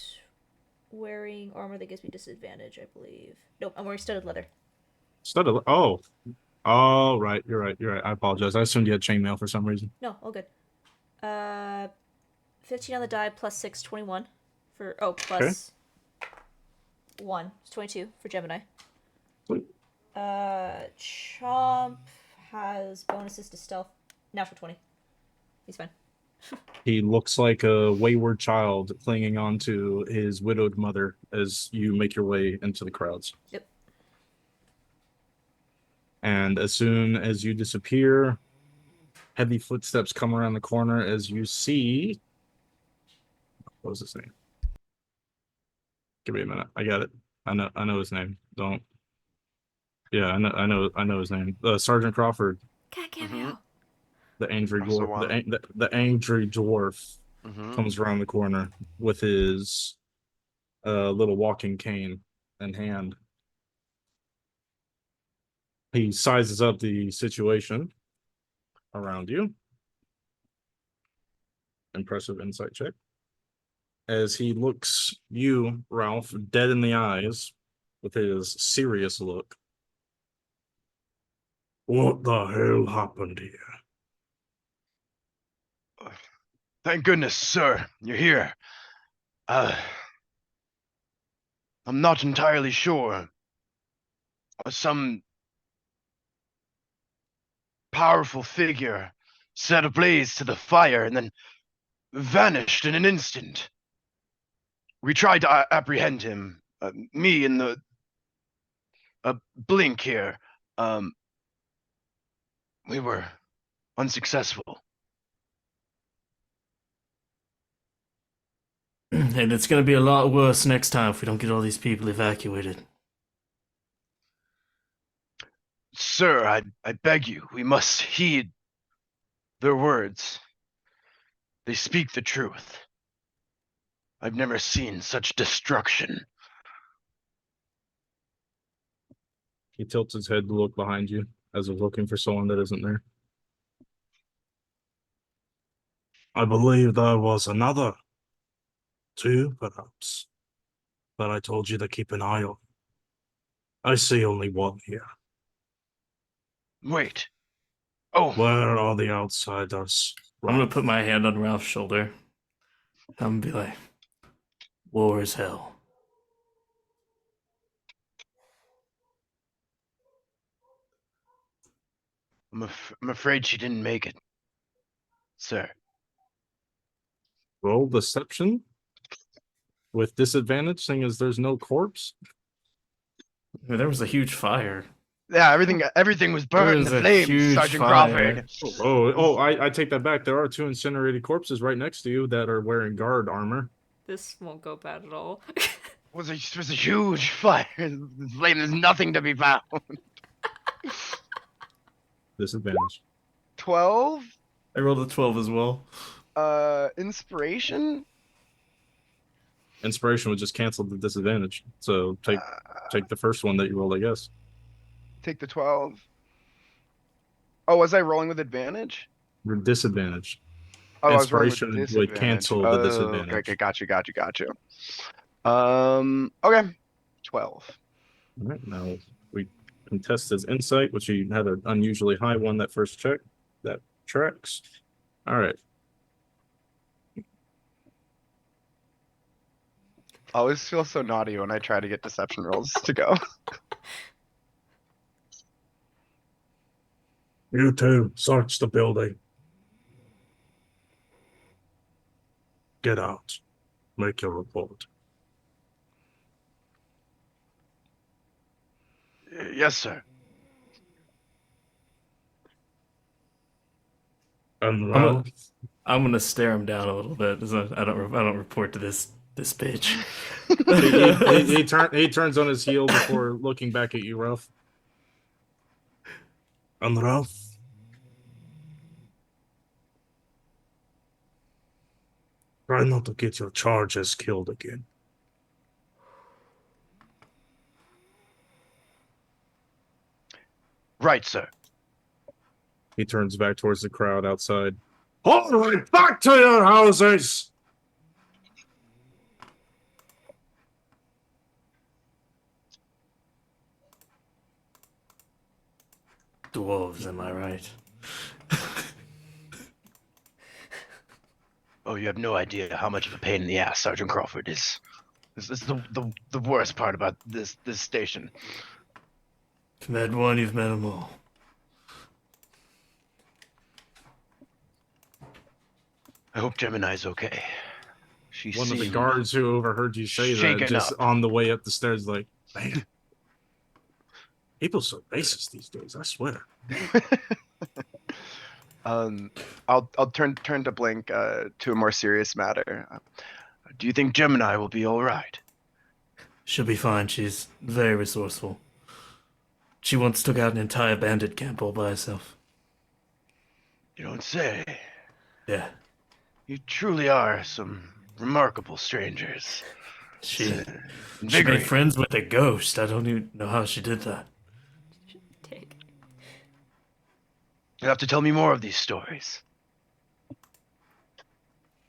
[SPEAKER 1] wearing armor that gives me disadvantage, I believe. Nope, I'm wearing studded leather.
[SPEAKER 2] Studded. Oh. Oh, right. You're right. You're right. I apologize. I assumed you had chainmail for some reason.
[SPEAKER 1] No, all good. 15 on the die plus 6, 21. For plus 1, it's 22 for Gemini.
[SPEAKER 2] Sweet.
[SPEAKER 1] Chomp has bonuses to stealth. Natural 20. He's fine.
[SPEAKER 2] He looks like a wayward child clinging on to his widowed mother as you make your way into the crowds.
[SPEAKER 1] Yep.
[SPEAKER 2] And as soon as you disappear, heavy footsteps come around the corner as you see. What was his name? Give me a minute. I got it. I know his name. Don't. Yeah, I know his name. Sergeant Crawford.
[SPEAKER 1] Cat cameo.
[SPEAKER 2] The angry
[SPEAKER 3] Russell
[SPEAKER 2] dwarf. The angry dwarf comes around the corner with his little walking cane in hand. He sizes up the situation around you. Impressive insight check. As he looks you, Ralph, dead in the eyes with his serious look. What the hell happened here?
[SPEAKER 3] Thank goodness, sir, you're here. I'm not entirely sure. Some powerful figure set ablaze to the fire and then vanished in an instant. We tried to apprehend him, me and the Blink here. We were unsuccessful.
[SPEAKER 4] And it's gonna be a lot worse next time if we don't get all these people evacuated.
[SPEAKER 3] Sir, I beg you, we must heed their words. They speak the truth. I've never seen such destruction.
[SPEAKER 2] He tilts his head to look behind you as if looking for someone that isn't there. I believe there was another. 2, perhaps. But I told you to keep an eye on. I see only 1 here.
[SPEAKER 3] Wait. Oh.
[SPEAKER 2] Where are the outsiders?
[SPEAKER 4] I'm gonna put my hand on Ralph's shoulder. I'm gonna be like, war is hell.
[SPEAKER 3] I'm afraid she didn't make it, sir.
[SPEAKER 2] Roll deception with disadvantage, seeing as there's no corpse.
[SPEAKER 4] I mean, there was a huge fire.
[SPEAKER 3] Yeah, everything was burned in
[SPEAKER 4] There
[SPEAKER 3] the
[SPEAKER 4] was a
[SPEAKER 3] flames,
[SPEAKER 4] huge
[SPEAKER 3] Sergeant
[SPEAKER 4] fire.
[SPEAKER 3] Crawford.
[SPEAKER 2] I take that back. There are 2 incinerated corpses right next to you that are wearing guard armor.
[SPEAKER 1] This won't go bad at all.
[SPEAKER 3] It was a huge fire. The flame, there's nothing to be found.
[SPEAKER 2] Disadvantage.
[SPEAKER 3] 12?
[SPEAKER 4] I rolled a 12 as well.
[SPEAKER 3] Inspiration.
[SPEAKER 2] Inspiration would just cancel the disadvantage. So take the first one that you rolled, I guess.
[SPEAKER 3] Take the 12. Oh, was I rolling with advantage?
[SPEAKER 2] You're disadvantaged.
[SPEAKER 3] Oh, I was rolling with
[SPEAKER 2] Inspiration would
[SPEAKER 3] disadvantage.
[SPEAKER 2] cancel the
[SPEAKER 3] Oh,
[SPEAKER 2] disadvantage.
[SPEAKER 3] okay, got you. Okay, 12.
[SPEAKER 2] All right, now we contest his insight, which he had an unusually high one that first check. That tracks. All right.
[SPEAKER 3] I always feel so naughty when I try to get deception rolls to go.
[SPEAKER 2] You two, search the building. Get out. Make your report.
[SPEAKER 3] Yes, sir.
[SPEAKER 2] And
[SPEAKER 4] I'm,
[SPEAKER 2] Ralph,
[SPEAKER 4] I'm gonna stare him down a little bit. I don't report to this bitch.
[SPEAKER 2] he turns on his heel before looking back at you, Ralph. And Ralph, try not to get your charges killed again.
[SPEAKER 3] Right, sir.
[SPEAKER 2] He turns back towards the crowd outside. All right, back to your houses!
[SPEAKER 4] Dwarves, am I right?
[SPEAKER 3] Oh, you have no idea how much of a pain in the ass Sergeant Crawford is. This is the worst part about this station.
[SPEAKER 4] You've met one, you've met them all.
[SPEAKER 3] I hope Gemini's okay. She
[SPEAKER 2] One of the
[SPEAKER 3] seemed
[SPEAKER 2] guards who overheard you say that
[SPEAKER 3] shaken
[SPEAKER 2] just
[SPEAKER 3] up.
[SPEAKER 2] on the way up the stairs, like, man, people are so racist these days, I swear.
[SPEAKER 3] I'll turn to Blink to a more serious matter. Do you think Gemini will be all right?
[SPEAKER 4] She'll be fine. She's very resourceful. She once took out an entire bandit camp all by herself.
[SPEAKER 3] You don't say.
[SPEAKER 4] Yeah.
[SPEAKER 3] You truly are some remarkable strangers.
[SPEAKER 4] She made
[SPEAKER 3] Invigorating.
[SPEAKER 4] friends with a ghost. I don't even know how she did that.
[SPEAKER 1] Dick.
[SPEAKER 3] You'll have to tell me more of these stories.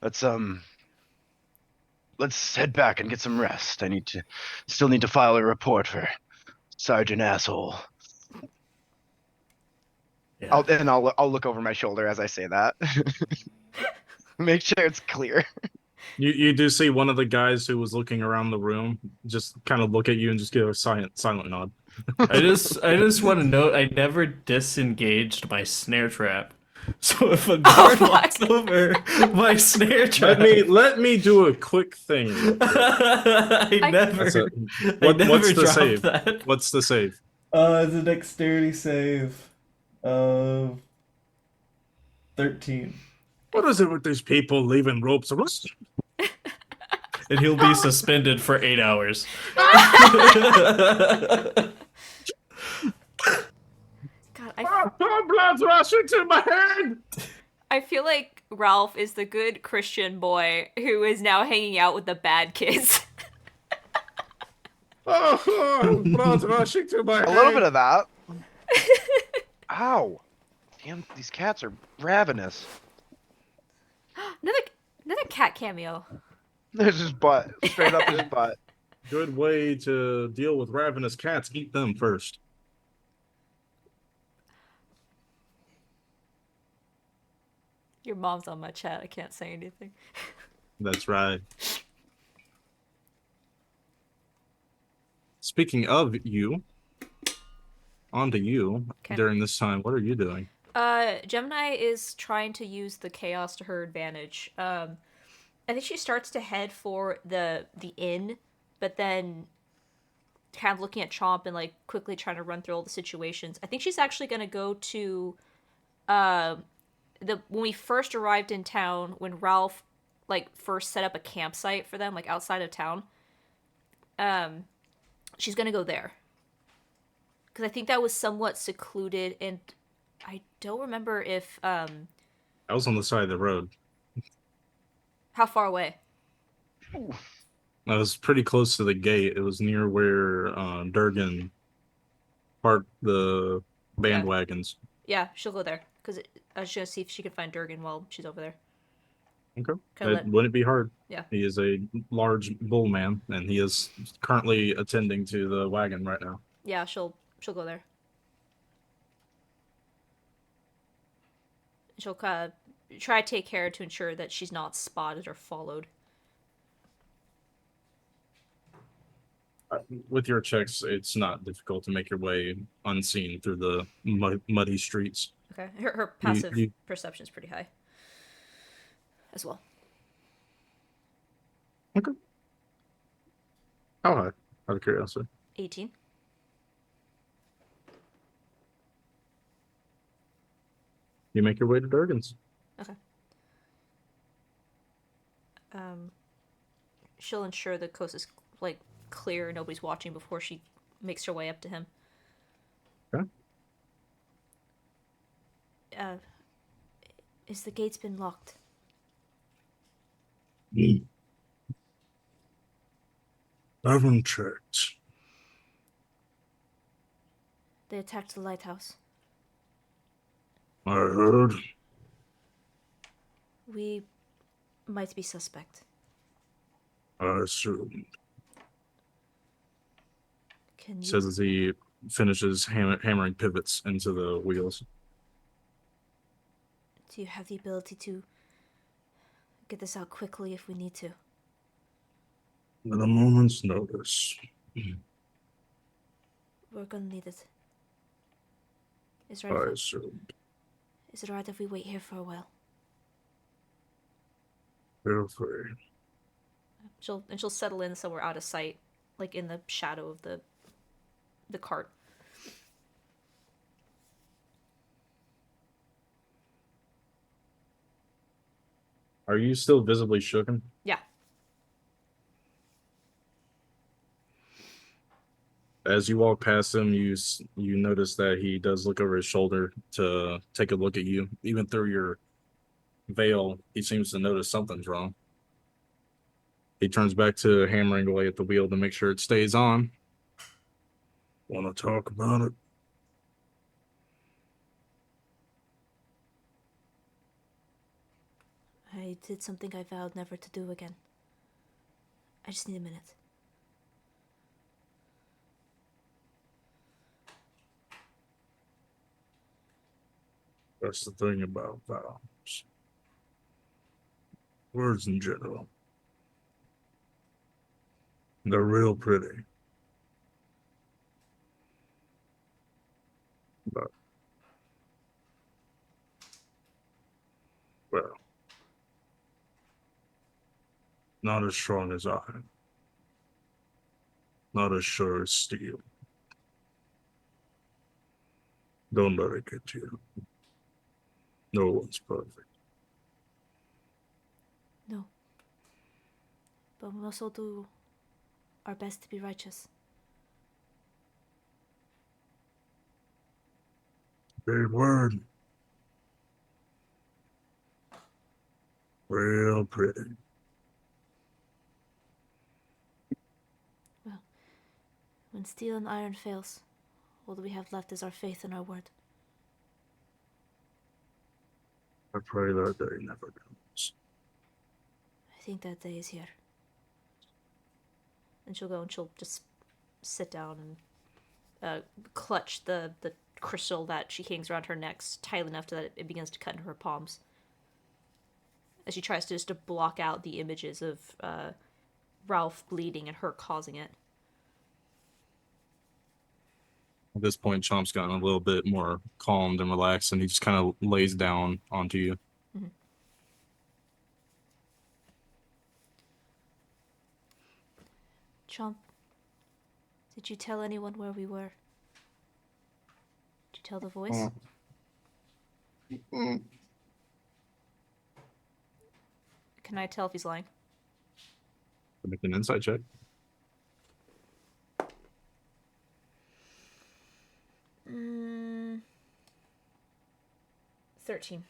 [SPEAKER 3] Let's head back and get some rest. I still need to file a report for Sergeant Asshole.
[SPEAKER 4] Yeah.
[SPEAKER 3] I'll look over my shoulder as I say that. Make sure it's clear.
[SPEAKER 2] You do see one of the guys who was looking around the room just kind of look at you and just give a silent nod.
[SPEAKER 4] I just want to note I never disengaged my snare trap. So if a guard walks over my snare trap,
[SPEAKER 2] Let me do a quick thing.
[SPEAKER 4] I never
[SPEAKER 2] What's the
[SPEAKER 4] dropped
[SPEAKER 2] save?
[SPEAKER 4] that.
[SPEAKER 2] What's the save?
[SPEAKER 4] It's a dexterity save of 13.
[SPEAKER 2] What is it with these people leaving ropes around?
[SPEAKER 4] And he'll be suspended for 8 hours.
[SPEAKER 1] God,
[SPEAKER 2] Blood's rushing to my head.
[SPEAKER 1] I feel like Ralph is the good Christian boy who is now hanging out with the bad kids.
[SPEAKER 2] Oh, blood's rushing to my head.
[SPEAKER 3] A little bit of that. Ow. Damn, these cats are ravenous.
[SPEAKER 1] Another cat cameo.
[SPEAKER 3] There's his butt. Straight up his butt.
[SPEAKER 2] Good way to deal with ravenous cats. Eat them first.
[SPEAKER 1] Your mom's on my chat. I can't say anything.
[SPEAKER 2] That's right. Speaking of you, on to you.
[SPEAKER 1] Okay.
[SPEAKER 2] During this time, what are you doing?
[SPEAKER 1] Gemini is trying to use the chaos to her advantage. I think she starts to head for the inn, but then kind of looking at Chomp and like quickly trying to run through all the situations. I think she's actually gonna go to when we first arrived in town, when Ralph like first set up a campsite for them, like outside of town. She's gonna go there. Because I think that was somewhat secluded, and I don't remember if
[SPEAKER 2] I was on the side of the road.
[SPEAKER 1] How far away?
[SPEAKER 2] I was pretty close to the gate. It was near where Durgan parked the
[SPEAKER 1] Okay.
[SPEAKER 2] bandwagons.
[SPEAKER 1] Yeah, she'll go there because I was gonna see if she can find Durgan while she's over there.
[SPEAKER 2] Okay.
[SPEAKER 1] Can I
[SPEAKER 2] It
[SPEAKER 1] let?
[SPEAKER 2] wouldn't be hard.
[SPEAKER 1] Yeah.
[SPEAKER 2] He is a large bull man, and he is currently attending to the wagon right now.
[SPEAKER 1] Yeah, she'll go there. She'll try to take care to ensure that she's not spotted or followed.
[SPEAKER 2] With your checks, it's not difficult to make your way unseen through the muddy streets.
[SPEAKER 1] Okay. Her
[SPEAKER 2] You,
[SPEAKER 1] passive
[SPEAKER 2] you,
[SPEAKER 1] perception is pretty high as well.
[SPEAKER 2] okay. How high? Out of curiosity.
[SPEAKER 1] 18.
[SPEAKER 2] You make your way to Durgan's.
[SPEAKER 1] Okay. She'll ensure the coast is like clear, nobody's watching before she makes her way up to him.
[SPEAKER 2] Okay.
[SPEAKER 1] Is the gates been locked?
[SPEAKER 2] Haven't checked.
[SPEAKER 1] They attacked the lighthouse.
[SPEAKER 2] I heard.
[SPEAKER 1] We might be suspect.
[SPEAKER 2] I assumed.
[SPEAKER 1] Can you?
[SPEAKER 2] Says as he finishes hammering pivots into the wheels.
[SPEAKER 1] Do you have the ability to get this out quickly if we need to?
[SPEAKER 2] At a moment's notice.
[SPEAKER 1] We're gonna need it. Is it
[SPEAKER 2] I
[SPEAKER 1] right?
[SPEAKER 2] assumed.
[SPEAKER 1] Is it alright if we wait here for a while?
[SPEAKER 2] Feel free.
[SPEAKER 1] She'll settle in somewhere out of sight, like in the shadow of the cart.
[SPEAKER 2] Are you still visibly shooken?
[SPEAKER 1] Yeah.
[SPEAKER 2] As you walk past him, you notice that he does look over his shoulder to take a look at you. Even through your veil, he seems to notice something's wrong. He turns back to hammering away at the wheel to make sure it stays on. Want to talk about it?
[SPEAKER 1] I did something I vowed never to do again. I just need a minute.
[SPEAKER 2] That's the thing about vows. Words in general. They're real pretty. But, well, not as strong as iron. Not as sure as steel. Don't let it get to you. No one's perfect.
[SPEAKER 1] No. But we must all do our best to be righteous.
[SPEAKER 2] Big word. Real pretty.
[SPEAKER 1] Well, when steel and iron fails, all that we have left is our faith in our word.
[SPEAKER 2] I pray that day never comes.
[SPEAKER 1] I think that day is here. And she'll go and she'll just sit down and clutch the crystal that she hangs around her neck tight enough that it begins to cut into her palms. As she tries to just to block out the images of Ralph bleeding and her causing it.
[SPEAKER 2] At this point, Chomp's gotten a little bit more calmed and relaxed, and he just kind of lays down onto you.
[SPEAKER 1] Mm-hmm. Chomp, did you tell anyone where we were? Did you tell the voice? Can I tell if he's lying?
[SPEAKER 2] Make an insight check.
[SPEAKER 1] 13.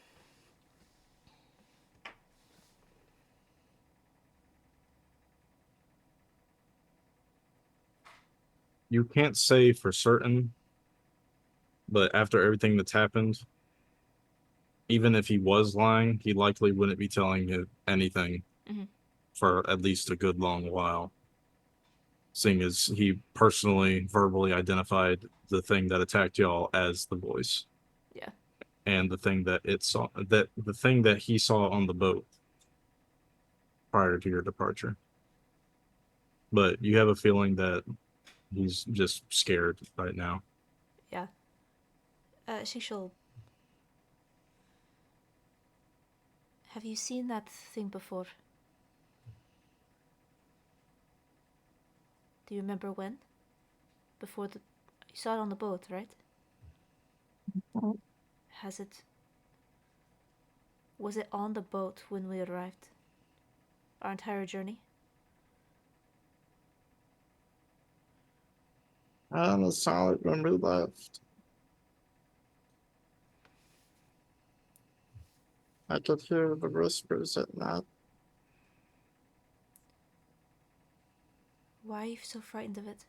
[SPEAKER 2] you can't say for certain, but after everything that's happened, even if he was lying, he likely wouldn't be telling you anything for at least a good long while. Seeing as he personally, verbally identified the thing that attacked y'all as the voice.
[SPEAKER 1] Yeah.
[SPEAKER 2] And the thing that it saw, that the thing that he saw on the boat prior to your departure. But you have a feeling that he's just scared right now.
[SPEAKER 1] Yeah. I think she'll... Have you seen that thing before? Do you remember when? Before the... You saw it on the boat, right? Has it... Was it on the boat when we arrived? Our entire journey?
[SPEAKER 6] I only saw it when we left. I could hear the whispers at night.
[SPEAKER 1] Why are you so frightened of it?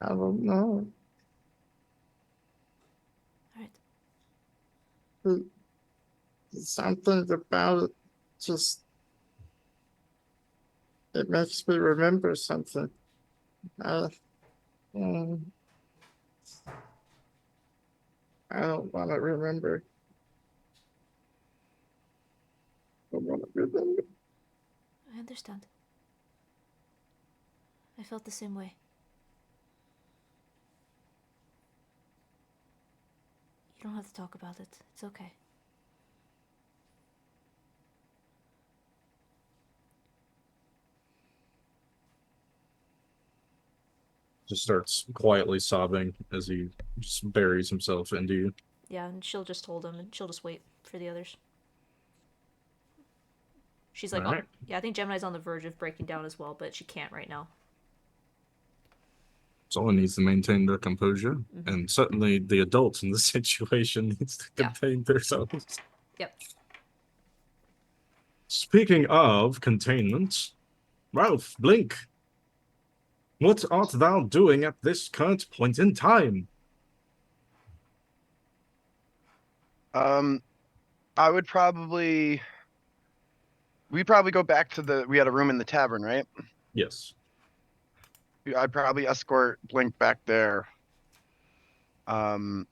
[SPEAKER 6] I don't know.
[SPEAKER 1] Alright.
[SPEAKER 6] Something about it just... It makes me remember something. I don't want to remember. I want to remember.
[SPEAKER 1] I understand. I felt the same way. You don't have to talk about it. It's okay.
[SPEAKER 2] Just starts quietly sobbing as he just buries himself into you.
[SPEAKER 1] Yeah, and she'll just hold him, and she'll just wait for the others. She's like,
[SPEAKER 2] Alright.
[SPEAKER 1] yeah, I think Gemini's on the verge of breaking down as well, but she can't right now.
[SPEAKER 2] Someone needs to maintain their composure, and certainly the adults in this situation needs to
[SPEAKER 1] Yeah.
[SPEAKER 2] contain themselves.
[SPEAKER 1] Yep.
[SPEAKER 2] Speaking of containment, Ralph, Blink, what art thou doing at this current point in time?
[SPEAKER 3] I would probably... We'd probably go back to the... We had a room in the tavern, right?
[SPEAKER 2] Yes.
[SPEAKER 3] I'd probably escort Blink back there. To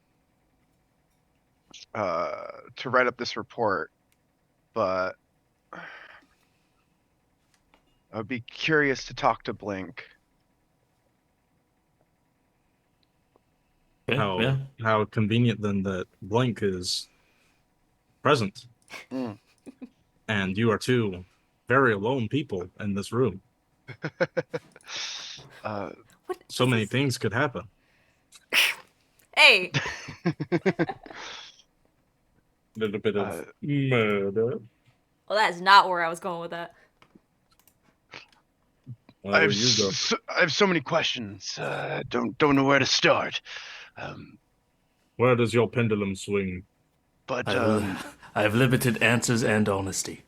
[SPEAKER 3] write up this report, but I'd be curious to talk to Blink.
[SPEAKER 4] Okay,
[SPEAKER 2] How convenient then that Blink is present.
[SPEAKER 3] Mm.
[SPEAKER 2] And you are two very alone people in this room. So many things could happen.
[SPEAKER 1] Hey!
[SPEAKER 2] Little bit of murder.
[SPEAKER 1] Well, that is not where I was going with that.
[SPEAKER 2] Well,
[SPEAKER 3] I
[SPEAKER 2] where
[SPEAKER 3] have
[SPEAKER 2] you go.
[SPEAKER 3] I have so many questions. Don't know where to start.
[SPEAKER 2] Where does your pendulum swing?
[SPEAKER 3] But
[SPEAKER 4] I have limited answers and honesty.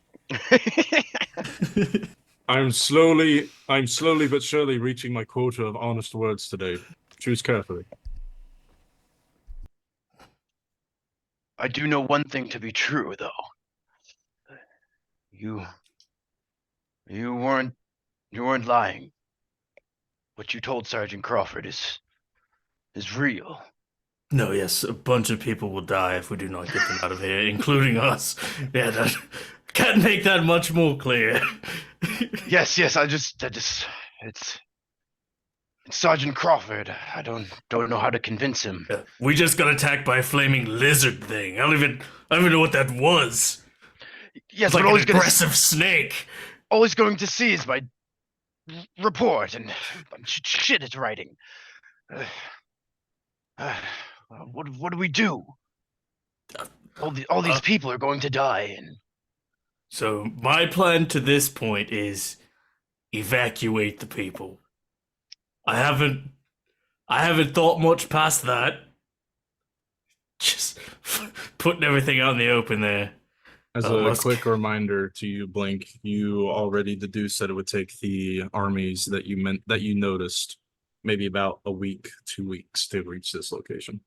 [SPEAKER 2] I'm slowly but surely reaching my quota of honest words today. Choose carefully.
[SPEAKER 3] I do know one thing to be true, though. You weren't lying. What you told Sergeant Crawford is real.
[SPEAKER 4] No, yes, a bunch of people will die if we do not get them out of here, including us. Yeah, that can't make that much more clear.
[SPEAKER 3] Yes, it's Sergeant Crawford. I don't know how to convince him.
[SPEAKER 4] Yeah, we just got attacked by a flaming lizard thing. I don't even know what that was.
[SPEAKER 3] Yes,
[SPEAKER 4] It's like
[SPEAKER 3] but
[SPEAKER 4] an aggressive snake.
[SPEAKER 3] All he's going to see is my report and shit it's writing. What do we do? All these people are going to die, and
[SPEAKER 4] So my plan to this point is evacuate the people. I haven't thought much past that. Just putting everything out in the open there.
[SPEAKER 2] As a
[SPEAKER 4] Musk.
[SPEAKER 2] quick reminder to you, Blink, you already deduced that it would take the armies that you noticed maybe about a week, 2 weeks to reach this location.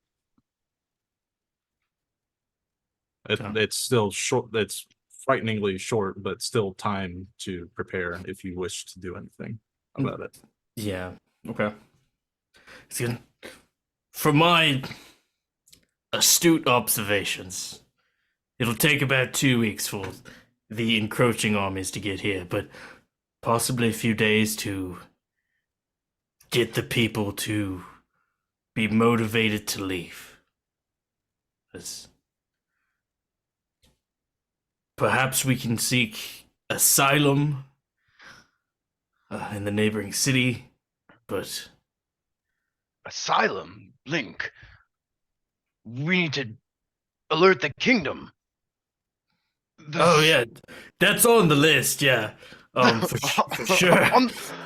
[SPEAKER 2] It's still short. It's frighteningly short, but still time to prepare if you wish to do anything about it.
[SPEAKER 4] Yeah. Okay. See, from my astute observations, it'll take about 2 weeks for the encroaching armies to get here, but possibly a few days to get the people to be motivated to leave. Perhaps we can seek asylum in the neighboring city, but
[SPEAKER 3] Asylum, Blink. We need to alert the kingdom.
[SPEAKER 4] oh yeah, that's on the list. Yeah, for sure,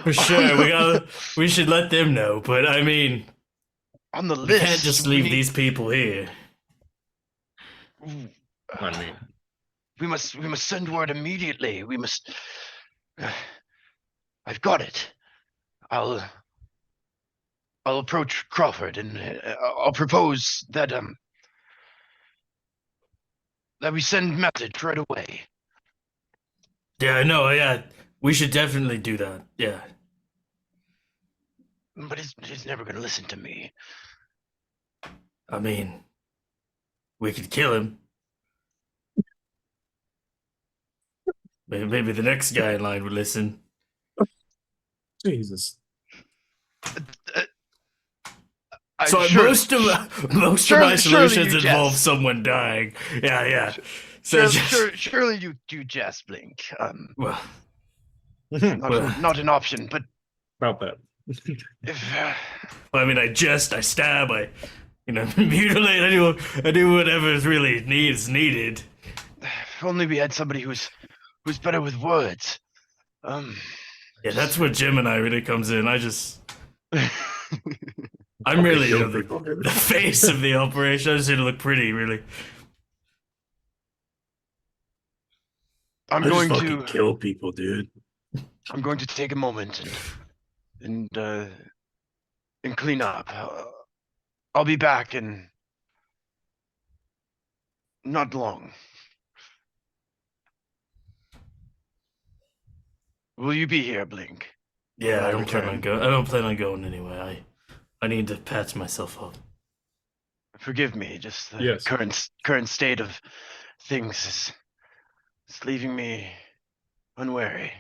[SPEAKER 4] for sure. We should let them know. But I mean,
[SPEAKER 3] on the
[SPEAKER 4] we
[SPEAKER 3] list.
[SPEAKER 4] can't just leave these people here.
[SPEAKER 2] I mean,
[SPEAKER 3] we must send word immediately. We must. I've got it. I'll approach Crawford and I'll propose that that we send message right away.
[SPEAKER 4] Yeah, I know. Yeah, we should definitely do that. Yeah.
[SPEAKER 3] But he's never gonna listen to me.
[SPEAKER 4] I mean, we could kill him. Maybe the next guy in line would listen.
[SPEAKER 2] Jesus.
[SPEAKER 4] So most of my solutions involve someone dying. Yeah. So
[SPEAKER 3] surely you do jest, Blink.
[SPEAKER 4] Well,
[SPEAKER 3] not an option, but
[SPEAKER 2] about that.
[SPEAKER 4] I mean, I stab, I mutilate. I do whatever is really needed.
[SPEAKER 3] If only we had somebody who's better with words.
[SPEAKER 4] Yeah, that's where Jim and I really comes in. I'm really the face of the operation. I just need to look pretty, really.
[SPEAKER 3] I'm going to
[SPEAKER 2] kill people, dude.
[SPEAKER 3] I'm going to take a moment and clean up. I'll be back in not long. Will you be here, Blink?
[SPEAKER 4] Yeah, I don't plan on going anyway. I need to patch myself up.
[SPEAKER 3] Forgive me, just the current state of things is leaving me unwary.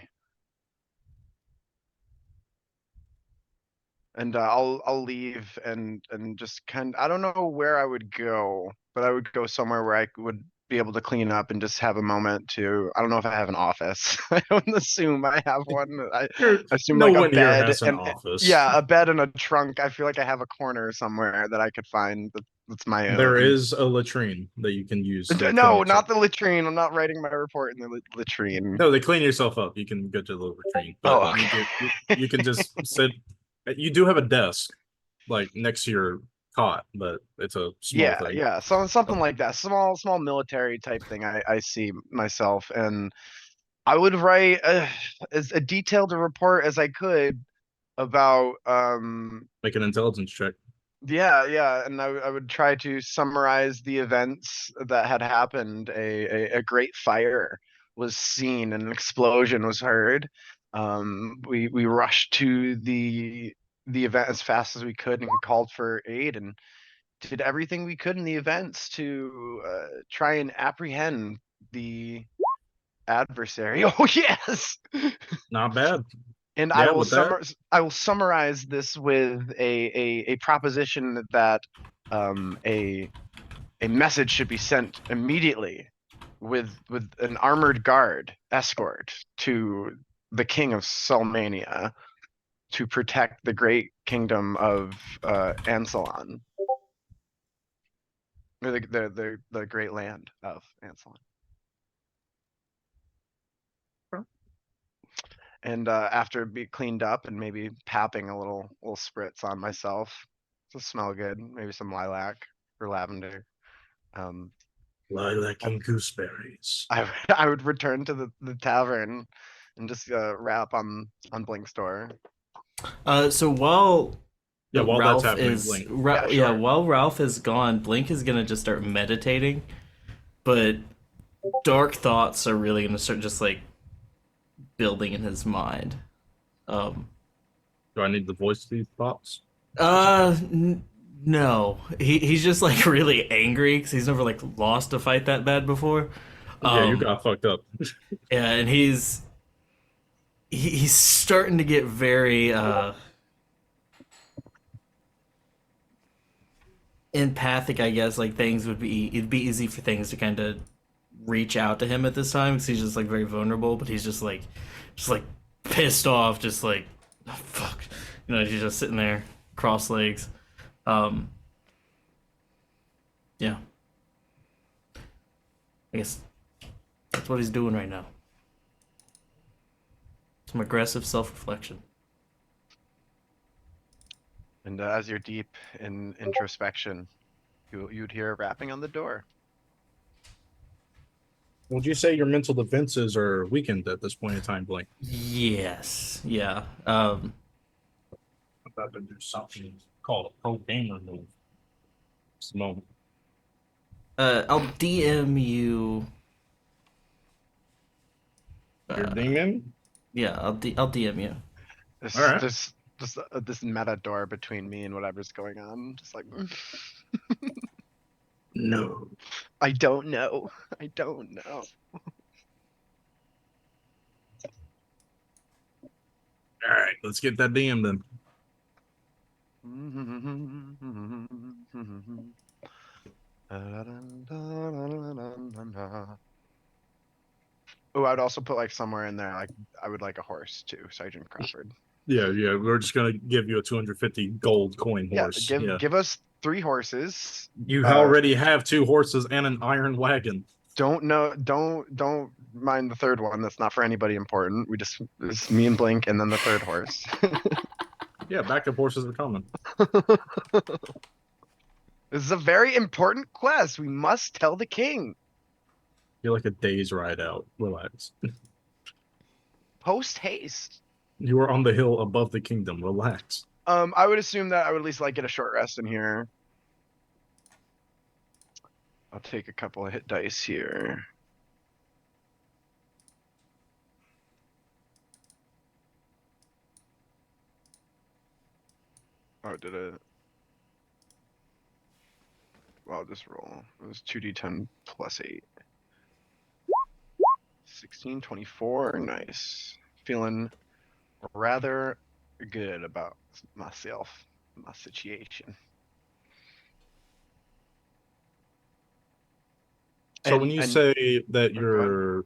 [SPEAKER 3] And I'll leave and just I don't know where I would go, but I would go somewhere where I would be able to clean up and just have a moment to. I don't know if I have an office. I don't assume I have one. I assume
[SPEAKER 2] no
[SPEAKER 3] like
[SPEAKER 2] one
[SPEAKER 3] a bed
[SPEAKER 2] has an
[SPEAKER 3] and
[SPEAKER 2] office.
[SPEAKER 3] yeah, a bed and a trunk. I feel like I have a corner somewhere that I could find that's my own.
[SPEAKER 2] There is a latrine that you can use.
[SPEAKER 3] No, not the latrine. I'm not writing my report in the latrine.
[SPEAKER 2] No, they clean yourself up. You can go to the latrine. But you can just sit. You do have a desk, like next to your cot, but it's a small thing.
[SPEAKER 3] Yeah, so something like that, small military type thing. I see myself, and I would write as a detailed report as I could about
[SPEAKER 2] Make an intelligence check.
[SPEAKER 3] Yeah, and I would try to summarize the events that had happened. A great fire was seen, and an explosion was heard. We rushed to the event as fast as we could and called for aid and did everything we could in the events to try and apprehend the adversary. Oh yes,
[SPEAKER 2] Not bad.
[SPEAKER 3] and
[SPEAKER 2] Yeah,
[SPEAKER 3] I will summarize this with a proposition that a message should be sent immediately with an armored guard escort to the king of Solmania to protect the great kingdom of Ansalon. Or the great land of Ansalon. And after be cleaned up and maybe papping a little spritz on myself to smell good, maybe some lilac or lavender.
[SPEAKER 2] Lilac and gooseberries.
[SPEAKER 3] I would return to the tavern and just rap on Blink's door.
[SPEAKER 4] So while
[SPEAKER 2] Yeah, while that's
[SPEAKER 4] Ralph
[SPEAKER 2] happening,
[SPEAKER 4] is
[SPEAKER 2] Blink.
[SPEAKER 3] Yeah, sure.
[SPEAKER 4] while Ralph is gone, Blink is gonna just start meditating, but dark thoughts are really gonna start just like building in his mind. Um,
[SPEAKER 2] Do I need to voice these thoughts?
[SPEAKER 4] no, he's just like really angry because he's never like lost a fight that bad before.
[SPEAKER 2] Yeah, you got fucked up.
[SPEAKER 4] Yeah, and he's starting to get very empathic, I guess. Like it'd be easy for things to kind of reach out to him at this time because he's just like very vulnerable, but he's just like pissed off, just like oh, fuck, you know, he's just sitting there, cross legs. Um, yeah, I guess that's what he's doing right now. Some aggressive self-reflection.
[SPEAKER 3] And as you're deep in introspection, you'd hear rapping on the door.
[SPEAKER 2] Would you say your mental defenses are weakened at this point in time, Blink?
[SPEAKER 4] Yes, yeah.
[SPEAKER 2] I'm about to do something called a pro gamer move. Just a moment.
[SPEAKER 4] I'll DM you.
[SPEAKER 2] Your demon?
[SPEAKER 4] Yeah, I'll DM you.
[SPEAKER 3] This
[SPEAKER 2] All right.
[SPEAKER 3] this meta door between me and whatever's going on. Just like
[SPEAKER 2] No.
[SPEAKER 3] I don't know. I don't know.
[SPEAKER 2] All right, let's get that DM then.
[SPEAKER 3] Oh, I'd also put like somewhere in there, like I would like a horse too, Sergeant Crawford.
[SPEAKER 2] Yeah, we're just gonna give you a 250 gold coin horse.
[SPEAKER 3] Give us 3 horses.
[SPEAKER 2] You already have 2 horses and an iron wagon.
[SPEAKER 3] Don't mind the third one. That's not for anybody important. It's me and Blink, and then the third horse.
[SPEAKER 2] Yeah, backup horses are coming.
[SPEAKER 3] This is a very important quest. We must tell the king.
[SPEAKER 2] You're like a day's ride out. Relax.
[SPEAKER 3] Post haste.
[SPEAKER 2] You are on the hill above the kingdom. Relax.
[SPEAKER 3] I would assume that I would at least like get a short rest in here. I'll take a couple of hit dice here. Oh, did it? Well, I'll just roll. It was 2d10 plus 8. 16, 24. Nice. Feeling rather good about myself, my situation.
[SPEAKER 2] So when you say that you're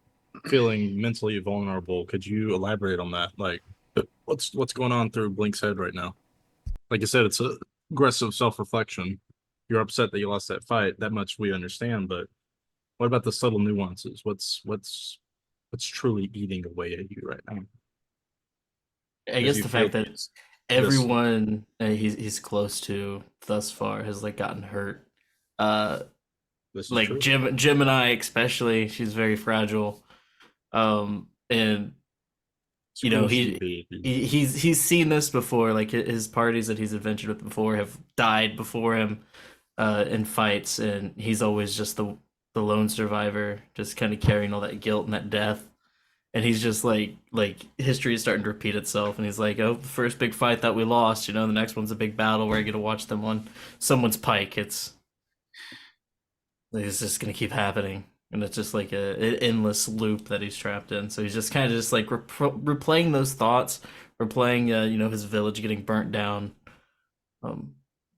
[SPEAKER 2] feeling mentally vulnerable, could you elaborate on that? Like, what's going on through Blink's head right now? Like you said, it's a aggressive self-reflection. You're upset that you lost that fight. That much we understand, but what about the subtle nuances? What's truly eating away at you right now?
[SPEAKER 4] I guess the fact that everyone he's close to thus far has like gotten hurt. Like
[SPEAKER 2] true.
[SPEAKER 4] Gemini especially, she's very fragile. And you know he's seen this before. Like his parties that he's adventured with before have died before him in fights, and he's always just the lone survivor, just kind of carrying all that guilt and that death. And he's just like history is starting to repeat itself, and he's like, oh, the first big fight that we lost, you know, the next one's a big battle where I get to watch them on someone's pike. It's just gonna keep happening, and it's just like an endless loop that he's trapped in. So he's just kind of just like replaying those thoughts, replaying you know, his village getting burnt down.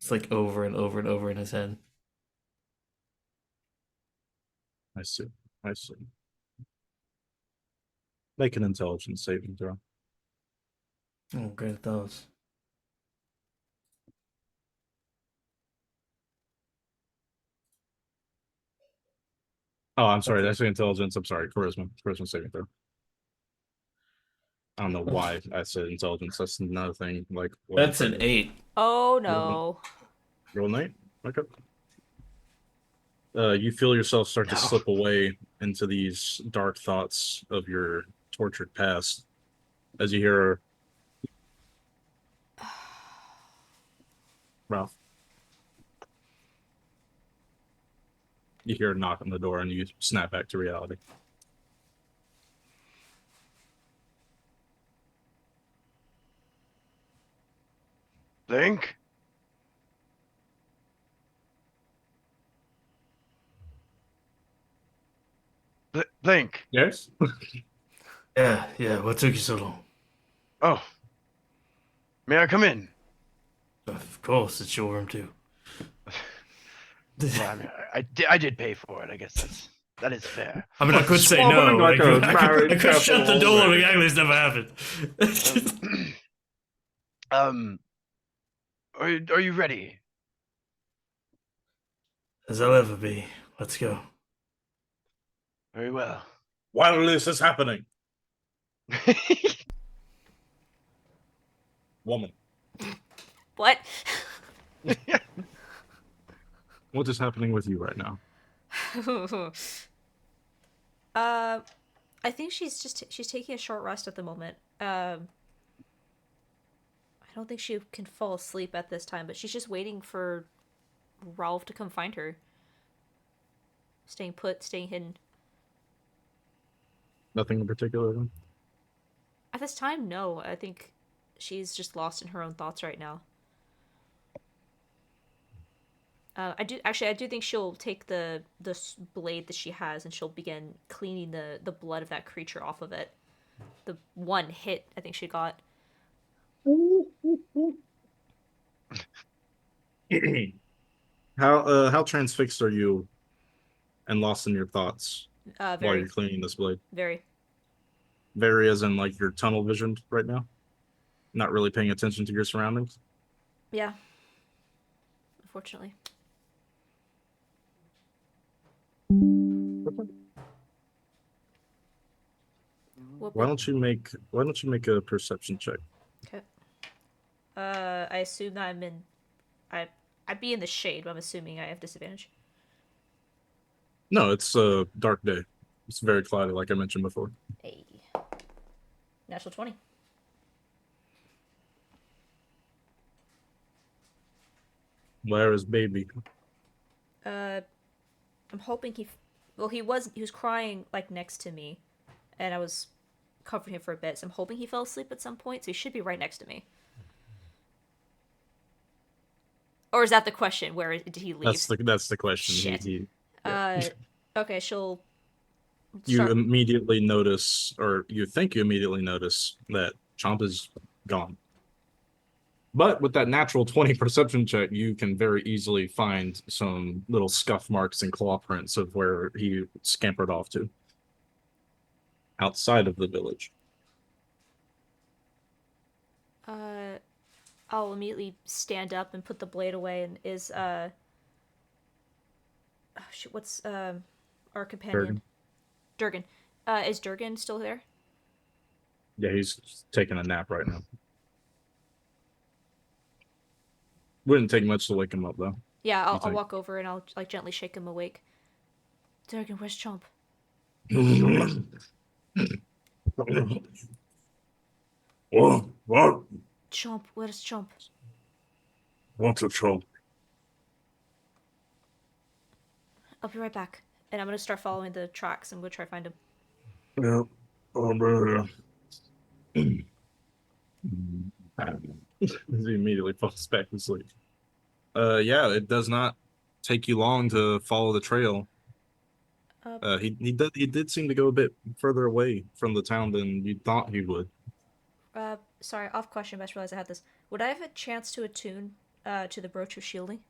[SPEAKER 4] It's like over and over and over in his head.
[SPEAKER 2] I see. Make an intelligence saving throw.
[SPEAKER 4] Oh, great at those.
[SPEAKER 2] Oh, I'm sorry. That's intelligence. I'm sorry. Charisma saving throw. I don't know why I said intelligence. That's another thing. Like
[SPEAKER 4] that's an 8.
[SPEAKER 1] Oh no.
[SPEAKER 2] Roll 9. Okay. you feel yourself start to
[SPEAKER 3] No.
[SPEAKER 2] slip away into these dark thoughts of your tortured past as you hear Ralph. You hear a knock on the door and you snap back to reality.
[SPEAKER 3] Link? Link.
[SPEAKER 2] Yes?
[SPEAKER 4] Yeah. What took you so long?
[SPEAKER 3] Oh. May I come in?
[SPEAKER 4] Of course, it's your room too.
[SPEAKER 3] Well, I mean, I did pay for it. I guess that is fair.
[SPEAKER 4] I mean, I could say no.
[SPEAKER 2] Swallowing like a
[SPEAKER 4] I
[SPEAKER 2] married
[SPEAKER 4] could shut the
[SPEAKER 2] couple
[SPEAKER 4] door.
[SPEAKER 2] already.
[SPEAKER 4] Like, it's never happened.
[SPEAKER 3] Um, are you ready?
[SPEAKER 4] As I'll ever be. Let's go.
[SPEAKER 3] Very well.
[SPEAKER 2] While this is happening, woman,
[SPEAKER 1] What?
[SPEAKER 2] what is happening with you right now?
[SPEAKER 1] I think she's taking a short rest at the moment. I don't think she can fall asleep at this time, but she's just waiting for Ralph to come find her. Staying put, staying hidden.
[SPEAKER 2] Nothing in particular. Then?
[SPEAKER 1] At this time, no. I think she's just lost in her own thoughts right now. I do think she'll take the blade that she has and she'll begin cleaning the blood of that creature off of it. The one hit I think she got.
[SPEAKER 2] How transfixed are you and lost in your thoughts while
[SPEAKER 1] Very,
[SPEAKER 2] you're cleaning this blade?
[SPEAKER 1] very.
[SPEAKER 2] Very as in like you're tunnel visioned right now? Not really paying attention to your surroundings?
[SPEAKER 1] Yeah. Unfortunately.
[SPEAKER 2] Why don't you make a perception check?
[SPEAKER 1] Okay. I assume that I'd be in the shade, but I'm assuming I have disadvantage.
[SPEAKER 2] No, it's a dark day. It's very cloudy, like I mentioned before.
[SPEAKER 1] Hey. Natural 20.
[SPEAKER 2] Where is baby?
[SPEAKER 1] I'm hoping he was crying like next to me, and I was covering him for a bit. So I'm hoping he fell asleep at some point. So he should be right next to me. Or is that the question? Where did he leave?
[SPEAKER 2] That's the question.
[SPEAKER 1] Shit. Okay, she'll.
[SPEAKER 2] You
[SPEAKER 1] start-
[SPEAKER 2] immediately notice, or you think you immediately notice that Chomp is gone. But with that natural 20 perception check, you can very easily find some little scuff marks and claw prints of where he scampered off to. Outside of the village.
[SPEAKER 1] I'll immediately stand up and put the blade away. And is oh, shoot, what's our companion? Durgan. Is Durgan still there?
[SPEAKER 2] Yeah, he's taking a nap right now. Wouldn't take much to wake him up, though.
[SPEAKER 1] Yeah, I'll
[SPEAKER 2] think?
[SPEAKER 1] walk over and I'll like gently shake him awake. Durgan, where's Chomp?
[SPEAKER 2] What?
[SPEAKER 1] Chomp, where's Chomp?
[SPEAKER 2] What's a Chomp?
[SPEAKER 1] I'll be right back. And I'm gonna start following the tracks and we'll try to find him.
[SPEAKER 2] Yeah. He immediately falls back to sleep. Yeah, it does not take you long to follow the trail. He did seem to go a bit further away from the town than you thought he would.
[SPEAKER 1] Sorry, off question, but I just realized I had this. Would I have a chance to attune to the Brooch of Shielding?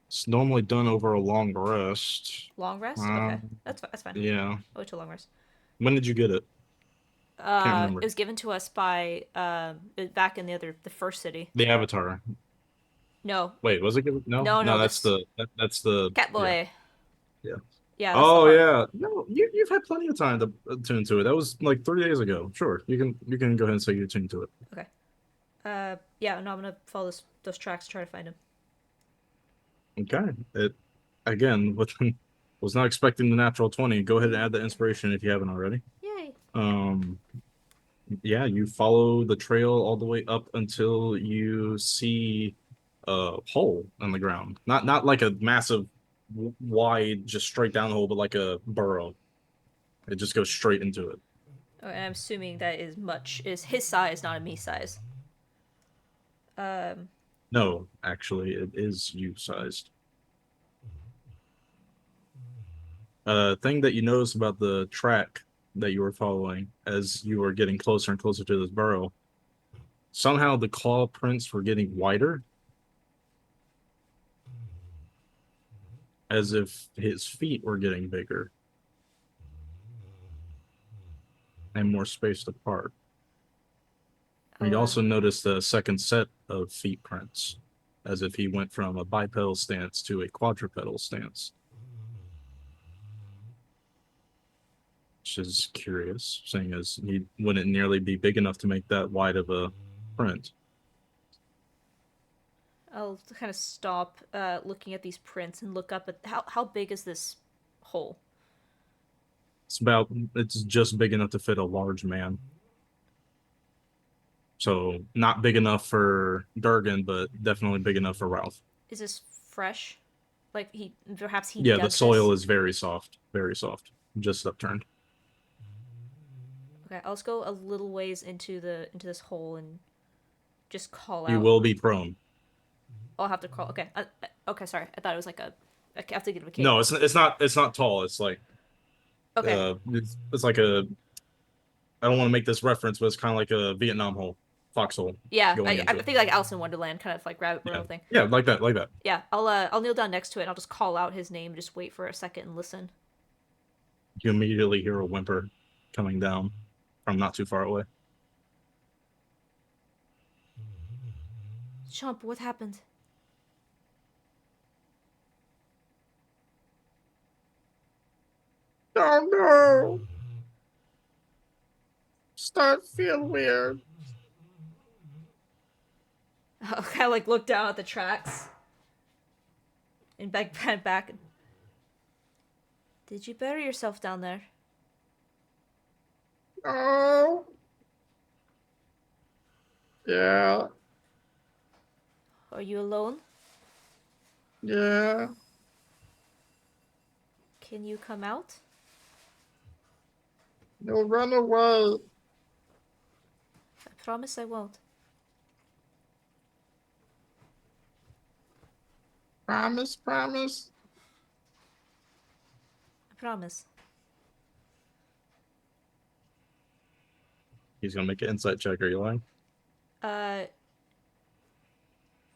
[SPEAKER 2] It's normally done over a long rest.
[SPEAKER 1] Long rest? Okay, that's fine.
[SPEAKER 2] Yeah.
[SPEAKER 1] I'll wait till long rest.
[SPEAKER 2] When did you get it? Can't remember.
[SPEAKER 1] It was given to us by back in the first city.
[SPEAKER 2] The Avatar.
[SPEAKER 1] No,
[SPEAKER 2] Wait, was it given? No,
[SPEAKER 1] No,
[SPEAKER 2] that's the
[SPEAKER 1] Catboy.
[SPEAKER 2] Yeah.
[SPEAKER 1] Yeah.
[SPEAKER 2] Oh yeah. No, you've had plenty of time to tune to it. That was like 3 days ago. Sure, you can go ahead and say you tuned to it.
[SPEAKER 1] Okay. Yeah, no, I'm gonna follow those tracks, try to find him.
[SPEAKER 2] Okay. It again, was not expecting the natural 20. Go ahead and add the inspiration if you haven't already.
[SPEAKER 1] Yay!
[SPEAKER 2] Um, yeah, you follow the trail all the way up until you see a hole in the ground. Not like a massive, wide, just straight down hole, but like a burrow. It just goes straight into it.
[SPEAKER 1] Oh, and I'm assuming that is his size, not a me size.
[SPEAKER 2] No, actually, it is you-sized. Thing that you notice about the track that you were following as you were getting closer and closer to this burrow, somehow the claw prints were getting wider, as if his feet were getting bigger and more spaced apart. You also noticed a second set of feet prints, as if he went from a bipedal stance to a quadrupedal stance. Which is curious, seeing as he wouldn't nearly be big enough to make that wide of a print.
[SPEAKER 1] I'll kind of stop looking at these prints and look up at how big is this hole?
[SPEAKER 2] It's just big enough to fit a large man. So not big enough for Durgan, but definitely big enough for Ralph.
[SPEAKER 1] Is this fresh? Like perhaps he
[SPEAKER 2] Yeah,
[SPEAKER 1] dug
[SPEAKER 2] the soil
[SPEAKER 1] this?
[SPEAKER 2] is very soft, just upturned.
[SPEAKER 1] Okay, I'll just go a little ways into this hole and just call
[SPEAKER 2] You
[SPEAKER 1] out.
[SPEAKER 2] will be prone.
[SPEAKER 1] I'll have to crawl. Okay, okay, sorry. I thought it was like I have to give him a kick.
[SPEAKER 2] No, it's not tall. It's like
[SPEAKER 1] Okay.
[SPEAKER 2] it's like a, I don't want to make this reference, but it's kind of like a Vietnam hole, foxhole.
[SPEAKER 1] Yeah,
[SPEAKER 2] going
[SPEAKER 1] I
[SPEAKER 2] into it.
[SPEAKER 1] think like Alice in Wonderland, kind of like rabbit burrow
[SPEAKER 2] Yeah.
[SPEAKER 1] thing.
[SPEAKER 2] Yeah, like that, like that.
[SPEAKER 1] Yeah, I'll kneel down next to it and I'll just call out his name, just wait for a second and listen.
[SPEAKER 2] You immediately hear a whimper coming down from not too far away.
[SPEAKER 1] Chomp, what happened?
[SPEAKER 6] Oh no! Start feel weird.
[SPEAKER 1] I'll kind of like look down at the tracks and back. Did you bury yourself down there?
[SPEAKER 6] Oh. Yeah.
[SPEAKER 1] Are you alone?
[SPEAKER 6] Yeah.
[SPEAKER 1] Can you come out?
[SPEAKER 6] You'll run away.
[SPEAKER 1] I promise I won't.
[SPEAKER 6] Promise, promise.
[SPEAKER 1] I promise.
[SPEAKER 2] He's gonna make an insight check. Are you lying?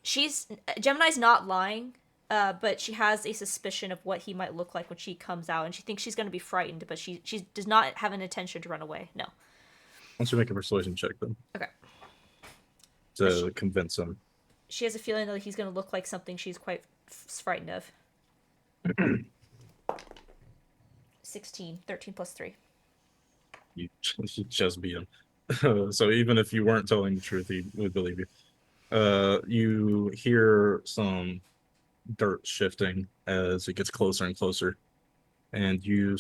[SPEAKER 1] Gemini's not lying, but she has a suspicion of what he might look like when she comes out, and she thinks she's going to be frightened, but she does not have an intention to run away. No.
[SPEAKER 2] Why don't you make a persuasion check then?
[SPEAKER 1] Okay.
[SPEAKER 2] To convince him.
[SPEAKER 1] She has a feeling that he's going to look like something she's quite frightened of. 16, 13 plus 3.
[SPEAKER 2] You just beat him. So even if you weren't telling the truth, he would believe you. You hear some dirt shifting as it gets closer and closer, and you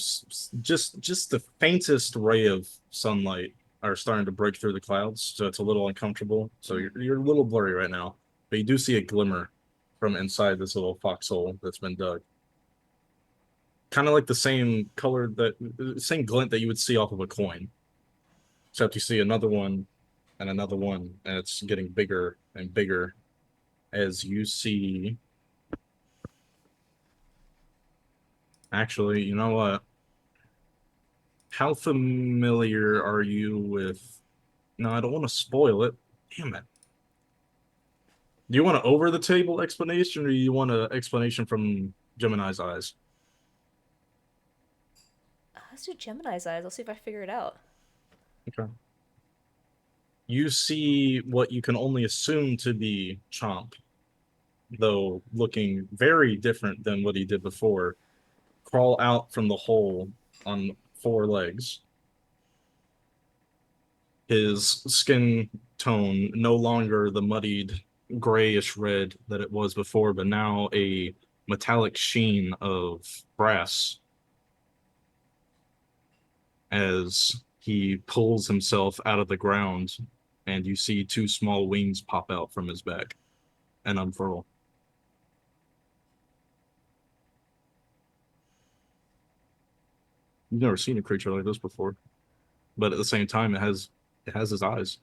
[SPEAKER 2] just the faintest ray of sunlight are starting to break through the clouds, so it's a little uncomfortable. So you're a little blurry right now, but you do see a glimmer from inside this little foxhole that's been dug. Kind of like the same color, same glint that you would see off of a coin, except you see another one and another one, and it's getting bigger and bigger as you see. Actually, you know what? How familiar are you with? No, I don't want to spoil it. Damn it. Do you want an over the table explanation, or do you want an explanation from Gemini's eyes?
[SPEAKER 1] Let's do Gemini's eyes. I'll see if I figure it out.
[SPEAKER 2] Okay. You see what you can only assume to be Chomp, though looking very different than what he did before, crawl out from the hole on 4 legs. His skin tone, no longer the muddied grayish red that it was before, but now a metallic sheen of brass as he pulls himself out of the ground, and you see two small wings pop out from his back and unfurl. You've never seen a creature like this before, but at the same time, it has his eyes.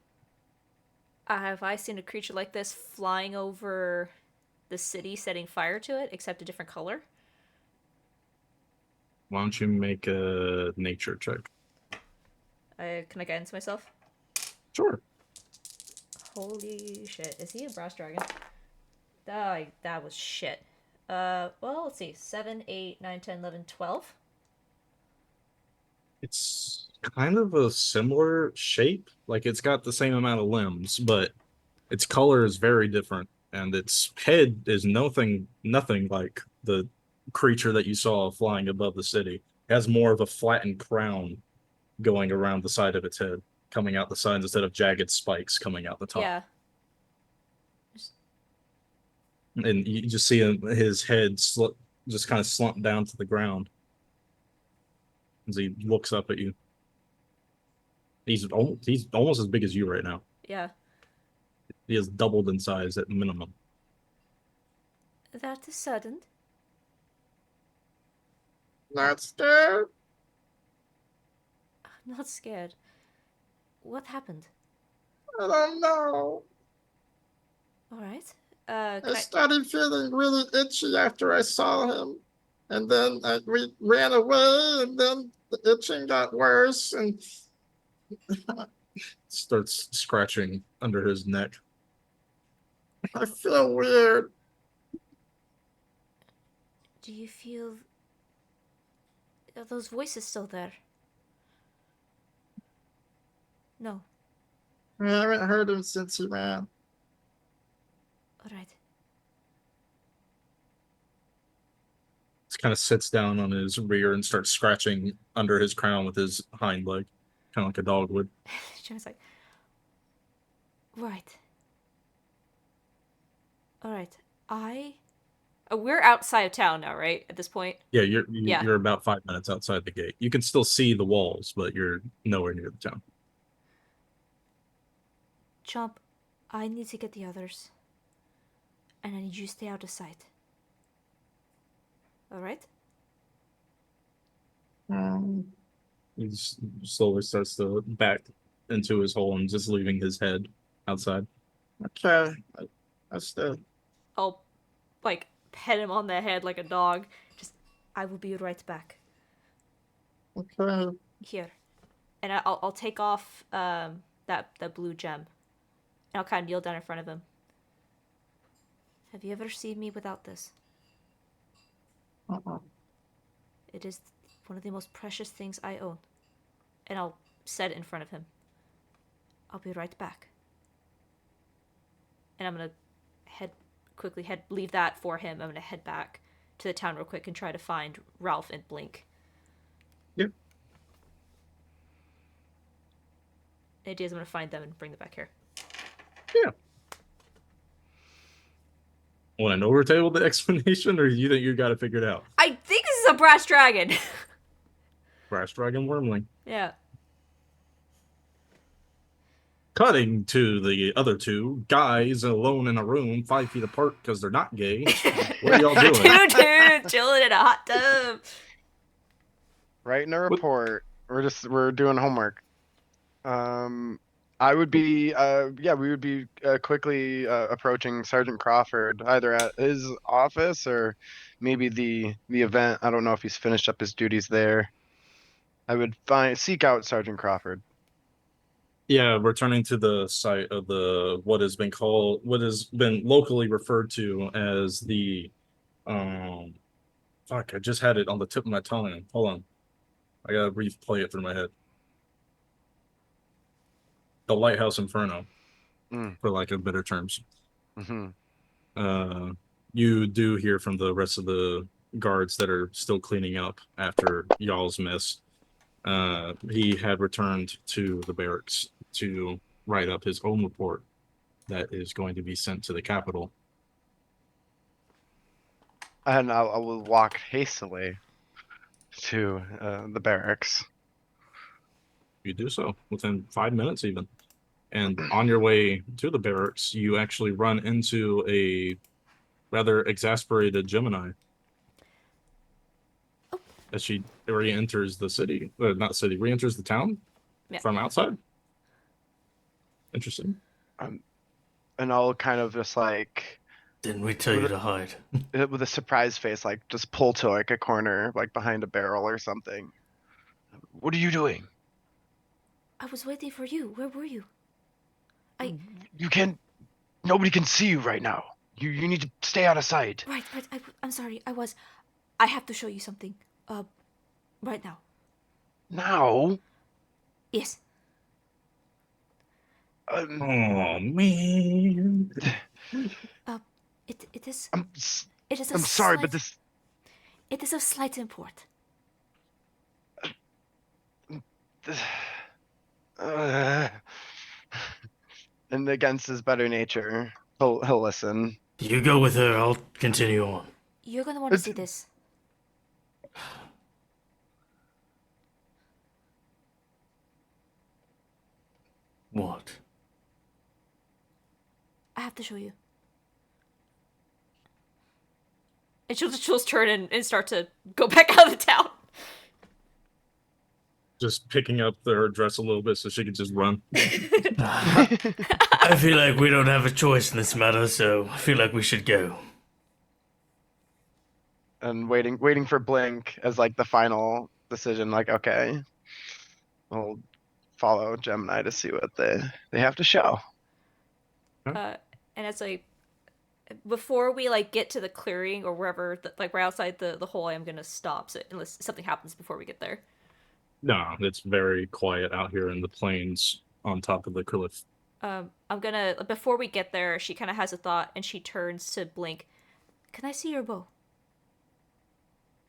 [SPEAKER 1] Have I seen a creature like this flying over the city, setting fire to it, except a different color?
[SPEAKER 2] Why don't you make a nature check?
[SPEAKER 1] Can I guidance myself?
[SPEAKER 2] Sure.
[SPEAKER 1] Holy shit. Is he a brass dragon? That was shit. Well, let's see. 7, 8, 9, 10, 11, 12.
[SPEAKER 2] It's kind of a similar shape. Like, it's got the same amount of limbs, but its color is very different, and its head is nothing like the creature that you saw flying above the city. It has more of a flattened crown going around the side of its head, coming out the sides instead of jagged spikes coming out the top.
[SPEAKER 1] Yeah.
[SPEAKER 2] And you just see his head just kind of slump down to the ground as he looks up at you. He's almost as big as you right now.
[SPEAKER 1] Yeah.
[SPEAKER 2] He has doubled in size at minimum.
[SPEAKER 1] That is sudden.
[SPEAKER 6] Not scared?
[SPEAKER 1] I'm not scared. What happened?
[SPEAKER 6] I don't know.
[SPEAKER 1] Alright.
[SPEAKER 6] I
[SPEAKER 1] Can I...
[SPEAKER 6] started feeling really itchy after I saw him. And then we ran away, and then the itching got worse, and
[SPEAKER 2] Starts scratching under his neck.
[SPEAKER 6] I feel weird.
[SPEAKER 1] Do you feel... Are those voices still there? No.
[SPEAKER 6] I haven't heard him since he ran.
[SPEAKER 1] Alright.
[SPEAKER 2] Just kind of sits down on his rear and starts scratching under his crown with his hind leg, kind of like a dog would.
[SPEAKER 1] Jim's like... Right. Alright. We're outside of town now, right? At this point?
[SPEAKER 2] Yeah,
[SPEAKER 1] Yeah.
[SPEAKER 2] you're about 5 minutes outside the gate. You can still see the walls, but you're nowhere near the town.
[SPEAKER 1] Chomp, I need to get the others. And I need you to stay out of sight. Alright?
[SPEAKER 2] He slowly starts to back into his hole and just leaving his head outside.
[SPEAKER 6] Okay. I stay.
[SPEAKER 1] I'll, like, pet him on the head like a dog. Just, I will be right back.
[SPEAKER 6] Okay.
[SPEAKER 1] Here. And I'll take off that blue gem. And I'll kind of kneel down in front of him. Have you ever seen me without this?
[SPEAKER 6] Uh-uh.
[SPEAKER 1] It is one of the most precious things I own. And I'll set it in front of him. I'll be right back. And I'm gonna leave that for him. I'm gonna head back to the town real quick and try to find Ralph and Blink.
[SPEAKER 2] Yep.
[SPEAKER 1] The idea is I'm gonna find them and bring them back here.
[SPEAKER 2] Yeah. Want an overtable the explanation, or you think you got it figured out?
[SPEAKER 1] I think this is a brass dragon.
[SPEAKER 2] Brass dragon wormling.
[SPEAKER 1] Yeah.
[SPEAKER 2] Cutting to the other two guys alone in a room 5 feet apart because they're not gay. What are y'all doing?
[SPEAKER 1] Two dudes chilling in a hot tub.
[SPEAKER 3] Writing a report. We're doing homework. I would be we would be quickly approaching Sergeant Crawford, either at his office or maybe the event. I don't know if he's finished up his duties there. I would seek out Sergeant Crawford.
[SPEAKER 2] Yeah, returning to the site of what has been locally referred to as the fuck, I just had it on the tip of my tongue. Hold on. I gotta replay it through my head. The Lighthouse Inferno, for lack of better terms.
[SPEAKER 3] Mm-hmm.
[SPEAKER 2] You do hear from the rest of the guards that are still cleaning up after y'all's mess. He had returned to the barracks to write up his own report that is going to be sent to the capital.
[SPEAKER 3] And I will walk hastily to the barracks.
[SPEAKER 2] You do so within 5 minutes, even. And on your way to the barracks, you actually run into a rather exasperated Gemini as she re-enters the city, not city, re-enters the town from outside. Interesting.
[SPEAKER 3] And I'll kind of just like,
[SPEAKER 4] Didn't we tell you to hide?
[SPEAKER 3] with a surprised face, like just pull to like a corner, like behind a barrel or something. What are you doing?
[SPEAKER 1] I was waiting for you. Where were you?
[SPEAKER 3] You can't. Nobody can see you right now. You need to stay out of sight.
[SPEAKER 1] Right. I'm sorry. I have to show you something. Right now.
[SPEAKER 3] Now?
[SPEAKER 1] Yes.
[SPEAKER 2] Oh man.
[SPEAKER 1] It is.
[SPEAKER 3] I'm
[SPEAKER 1] It is.
[SPEAKER 3] I'm sorry, but this.
[SPEAKER 1] It is of slight import.
[SPEAKER 3] And against his better nature, he'll listen.
[SPEAKER 4] You go with her, I'll continue on.
[SPEAKER 1] You're gonna want to see this.
[SPEAKER 4] What?
[SPEAKER 1] I have to show you. And she'll just turn and start to go back out of the town.
[SPEAKER 2] Just picking up her dress a little bit so she can just run.
[SPEAKER 4] I feel like we don't have a choice in this matter, so I feel like we should go.
[SPEAKER 3] And waiting for Blink as like the final decision, like, okay, we'll follow Gemini to see what they have to show.
[SPEAKER 1] And it's like, before we like get to the clearing or wherever, like right outside the hole, I am gonna stop, so unless something happens before we get there.
[SPEAKER 2] No, it's very quiet out here in the plains on top of the cliff.
[SPEAKER 1] I'm gonna, before we get there, she kind of has a thought and she turns to Blink. Can I see your bow?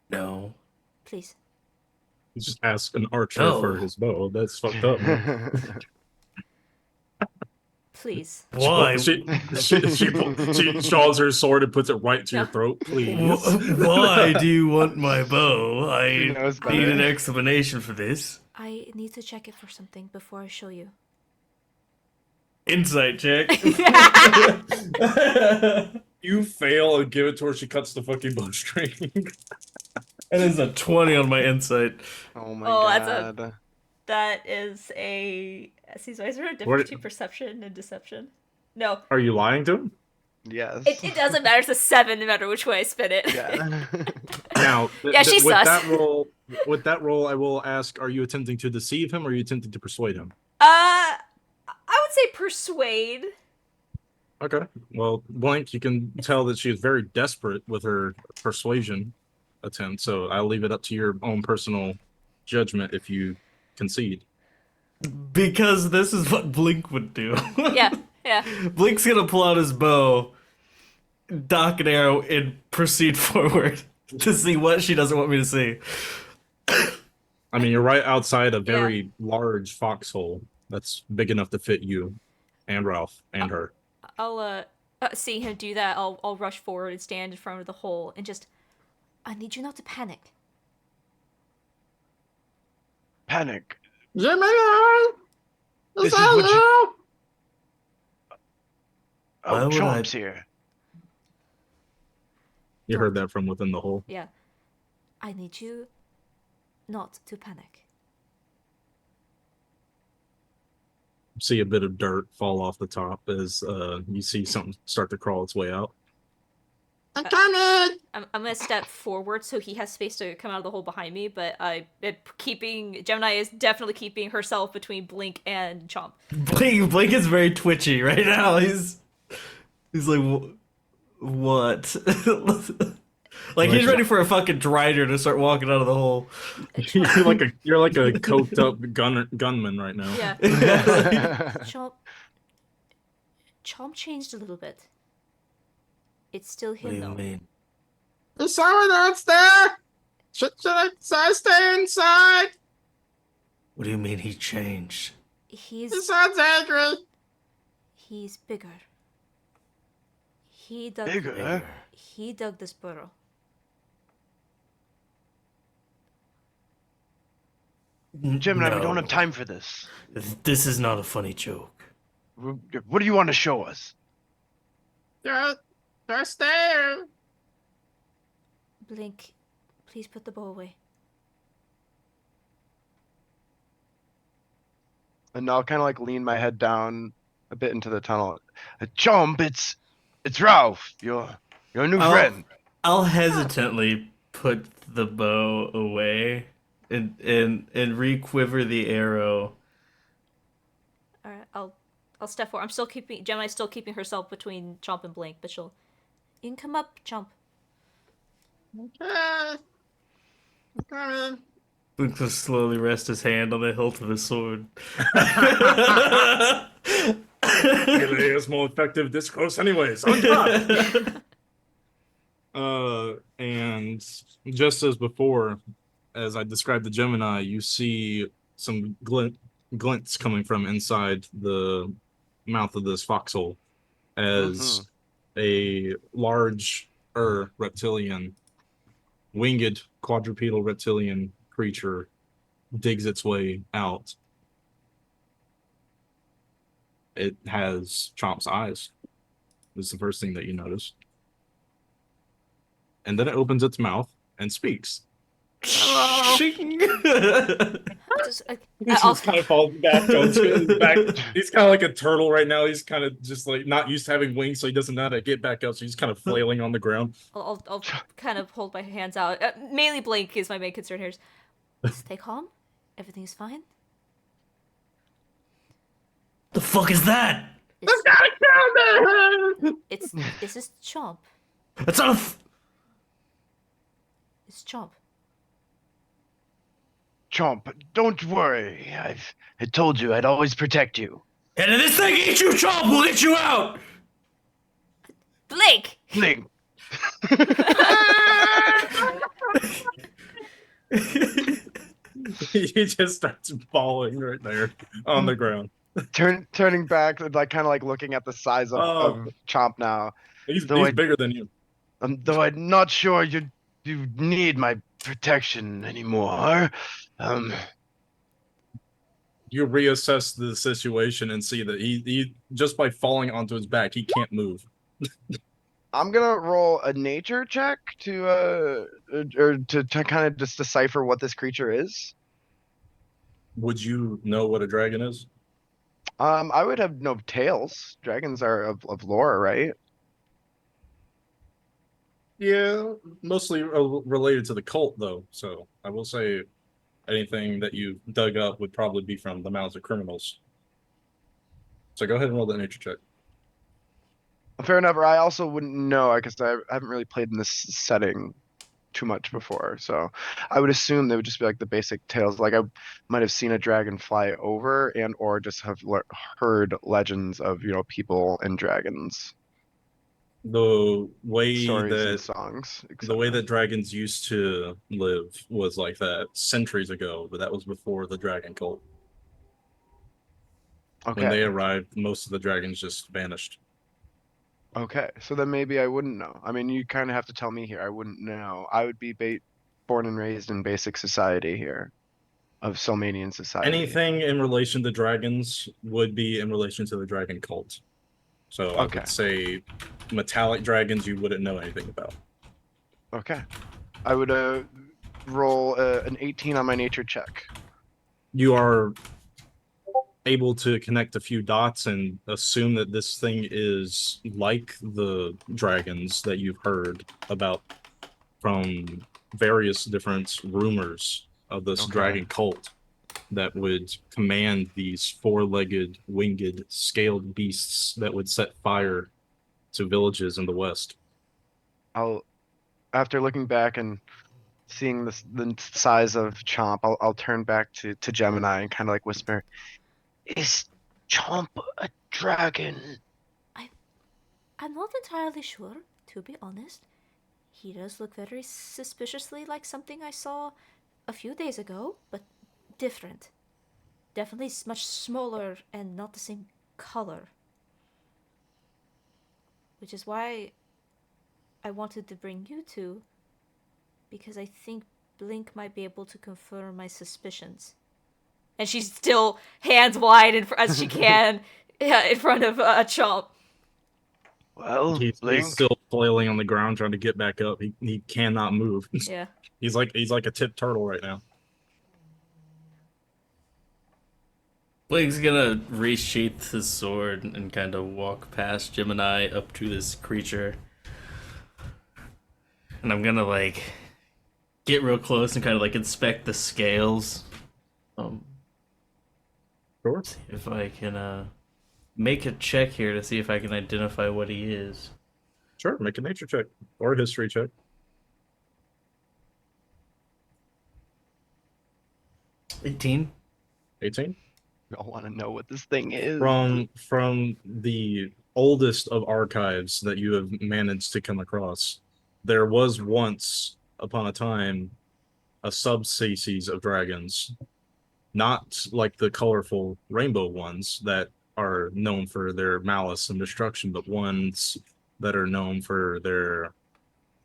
[SPEAKER 4] No.
[SPEAKER 1] Please.
[SPEAKER 2] You just ask an archer
[SPEAKER 4] No.
[SPEAKER 2] for his bow. That's fucked up.
[SPEAKER 1] Please.
[SPEAKER 4] Why?
[SPEAKER 2] She draws her sword and puts it right to your throat. Please.
[SPEAKER 4] Why do you want my bow?
[SPEAKER 3] He
[SPEAKER 4] I
[SPEAKER 3] knows better.
[SPEAKER 4] need an explanation for this.
[SPEAKER 1] I need to check it for something before I show you.
[SPEAKER 4] Insight check.
[SPEAKER 2] You fail and give it to her. She cuts the fucking bowstring.
[SPEAKER 4] That is a 20 on my insight.
[SPEAKER 3] Oh my
[SPEAKER 1] Oh,
[SPEAKER 3] god.
[SPEAKER 1] That is a... Is there a difference between perception and deception? No.
[SPEAKER 2] Are you lying to him?
[SPEAKER 3] Yes.
[SPEAKER 1] It doesn't matter. It's a 7 no matter which way I spin it.
[SPEAKER 3] Yeah.
[SPEAKER 2] Now,
[SPEAKER 1] Yeah, she's
[SPEAKER 2] with
[SPEAKER 1] sus.
[SPEAKER 2] that roll, I will ask: are you attempting to deceive him, or are you attempting to persuade him?
[SPEAKER 1] I would say persuade.
[SPEAKER 2] Okay. Well, Blank, you can tell that she is very desperate with her persuasion attempt. So I'll leave it up to your own personal judgment if you concede.
[SPEAKER 4] Because this is what Blink would do.
[SPEAKER 1] Yeah.
[SPEAKER 4] Blink's gonna pull out his bow, dock an arrow, and proceed forward to see what she doesn't want me to see.
[SPEAKER 2] I mean, you're right outside a very large foxhole that's big enough to fit you and Ralph and her.
[SPEAKER 1] I'll see him do that. I'll rush forward and stand in front of the hole and just... I need you not to panic.
[SPEAKER 3] Panic.
[SPEAKER 6] Gemini!
[SPEAKER 3] This
[SPEAKER 6] Is
[SPEAKER 3] is
[SPEAKER 6] that
[SPEAKER 3] what you-
[SPEAKER 6] you?
[SPEAKER 4] Why
[SPEAKER 3] Oh,
[SPEAKER 4] would
[SPEAKER 3] Chomp's here.
[SPEAKER 2] You heard that from within the hole.
[SPEAKER 1] Yeah. I need you not to panic.
[SPEAKER 2] See a bit of dirt fall off the top as you see something start to crawl its way out.
[SPEAKER 6] I'm coming!
[SPEAKER 1] I'm gonna step forward so he has space to come out of the hole behind me, but Gemini is definitely keeping herself between Blink and Chomp.
[SPEAKER 4] Blink is very twitchy right now. He's like, what? Like he's ready for a fucking drider to start walking out of the hole.
[SPEAKER 2] you're like a coked up gunman right now.
[SPEAKER 1] Yeah. Chomp changed a little bit. It's still
[SPEAKER 4] What do
[SPEAKER 1] him
[SPEAKER 4] you
[SPEAKER 1] though.
[SPEAKER 4] mean?
[SPEAKER 6] Is someone else there? Should I stay inside?
[SPEAKER 4] What do you mean he changed?
[SPEAKER 6] He sounds angry.
[SPEAKER 1] He's bigger. He dug
[SPEAKER 3] Bigger?
[SPEAKER 1] He dug this burrow.
[SPEAKER 3] Gemini, we
[SPEAKER 4] No.
[SPEAKER 3] don't have time for this.
[SPEAKER 4] This is not a funny joke.
[SPEAKER 3] What do you want to show us?
[SPEAKER 6] Just there.
[SPEAKER 1] Blink, please put the bow away.
[SPEAKER 3] And I'll kind of like lean my head down a bit into the tunnel. Chomp, it's Ralph, your new friend.
[SPEAKER 4] I'll hesitantly put the bow away and re-quiver the arrow.
[SPEAKER 1] Alright, I'll step forward. Gemini's still keeping herself between Chomp and Blink, but you can come up, Chomp.
[SPEAKER 6] Okay. I'm coming.
[SPEAKER 4] Luke will slowly rest his hand on the hilt of his sword.
[SPEAKER 2] Melee is more effective this close, anyways. Uncut. And just as before, as I described the Gemini, you see some glints coming from inside the mouth of this foxhole as a large reptilian, winged quadrupedal reptilian creature digs its way out. It has Chomp's eyes. This is the first thing that you notice. And then it opens its mouth and speaks.
[SPEAKER 4] Shing.
[SPEAKER 2] He's just kind of falling back onto his back. He's kind of like a turtle right now. He's kind of just like not used to having wings, so he doesn't know how to get back up. So he's kind of flailing on the ground.
[SPEAKER 1] I'll kind of hold my hands out. Mainly Blink is my main concern here. Stay calm. Everything's fine.
[SPEAKER 4] The fuck is that?
[SPEAKER 1] It's this is Chomp.
[SPEAKER 4] That's not
[SPEAKER 1] It's Chomp.
[SPEAKER 3] Chomp, don't worry. I told you I'd always protect you.
[SPEAKER 4] And if this thing eats you, Chomp, we'll get you out!
[SPEAKER 1] Blink!
[SPEAKER 3] Blink.
[SPEAKER 2] He just starts bawling right there on the ground.
[SPEAKER 3] Turning back, like kind of like looking at the size of Chomp now.
[SPEAKER 2] He's
[SPEAKER 3] Though
[SPEAKER 2] bigger than you.
[SPEAKER 3] Though I'm not sure you need my protection anymore.
[SPEAKER 2] You reassess the situation and see that he just by falling onto his back, he can't move.
[SPEAKER 3] I'm gonna roll a nature check to kind of just decipher what this creature is.
[SPEAKER 2] Would you know what a dragon is?
[SPEAKER 3] I would have no tails. Dragons are of lore, right?
[SPEAKER 2] Yeah, mostly related to the cult, though. So I will say anything that you dug up would probably be from the mouths of criminals. So go ahead and roll that nature check.
[SPEAKER 3] Fair enough. I also wouldn't know because I haven't really played in this setting too much before. So I would assume they would just be like the basic tales. Like I might have seen a dragon fly over and or just have heard legends of, people and dragons.
[SPEAKER 2] The way
[SPEAKER 3] Stories and
[SPEAKER 2] that
[SPEAKER 3] songs.
[SPEAKER 2] the way
[SPEAKER 3] etc.
[SPEAKER 2] that dragons used to live was like that centuries ago, but that was before the dragon cult. When they
[SPEAKER 3] Okay.
[SPEAKER 2] arrived, most of the dragons just vanished.
[SPEAKER 3] Okay. So then maybe I wouldn't know. I mean, you kind of have to tell me here. I wouldn't know. I would be born and raised in basic society here, of Solmanian society.
[SPEAKER 2] Anything in relation to dragons would be in relation to the dragon cult. So I
[SPEAKER 3] Okay.
[SPEAKER 2] would say metallic dragons you wouldn't know anything about.
[SPEAKER 3] Okay. I would roll an 18 on my nature check.
[SPEAKER 2] You are able to connect a few dots and assume that this thing is like the dragons that you've heard about from various different rumors of this
[SPEAKER 3] Okay.
[SPEAKER 2] dragon cult that would command these four-legged, winged, scaled beasts that would set fire to villages in the west.
[SPEAKER 3] After looking back and seeing the size of Chomp, I'll turn back to Gemini and kind of like whisper, "Is Chomp a dragon?"
[SPEAKER 1] I'm not entirely sure, to be honest. He does look very suspiciously like something I saw a few days ago, but different. definitely much smaller and not the same color. Which is why I wanted to bring you two, because I think Blink might be able to confirm my suspicions. And she's still hands wide as she can in front of Chomp.
[SPEAKER 3] Well,
[SPEAKER 2] He's
[SPEAKER 3] Blink,
[SPEAKER 2] still flailing on the ground trying to get back up. He cannot move.
[SPEAKER 1] Yeah.
[SPEAKER 2] He's like a tip turtle right now.
[SPEAKER 4] Blake's gonna resheath his sword and kind of walk past Gemini up to this creature. And I'm gonna like get real close and kind of like inspect the scales.
[SPEAKER 2] Sure.
[SPEAKER 4] See if I can make a check here to see if I can identify what he is.
[SPEAKER 2] Sure, make a nature check or a history check.
[SPEAKER 4] 18.
[SPEAKER 2] 18.
[SPEAKER 3] I want to know what this thing is.
[SPEAKER 2] From the oldest of archives that you have managed to come across, there was once upon a time a subspecies of dragons, not like the colorful rainbow ones that are known for their malice and destruction, but ones that are known for their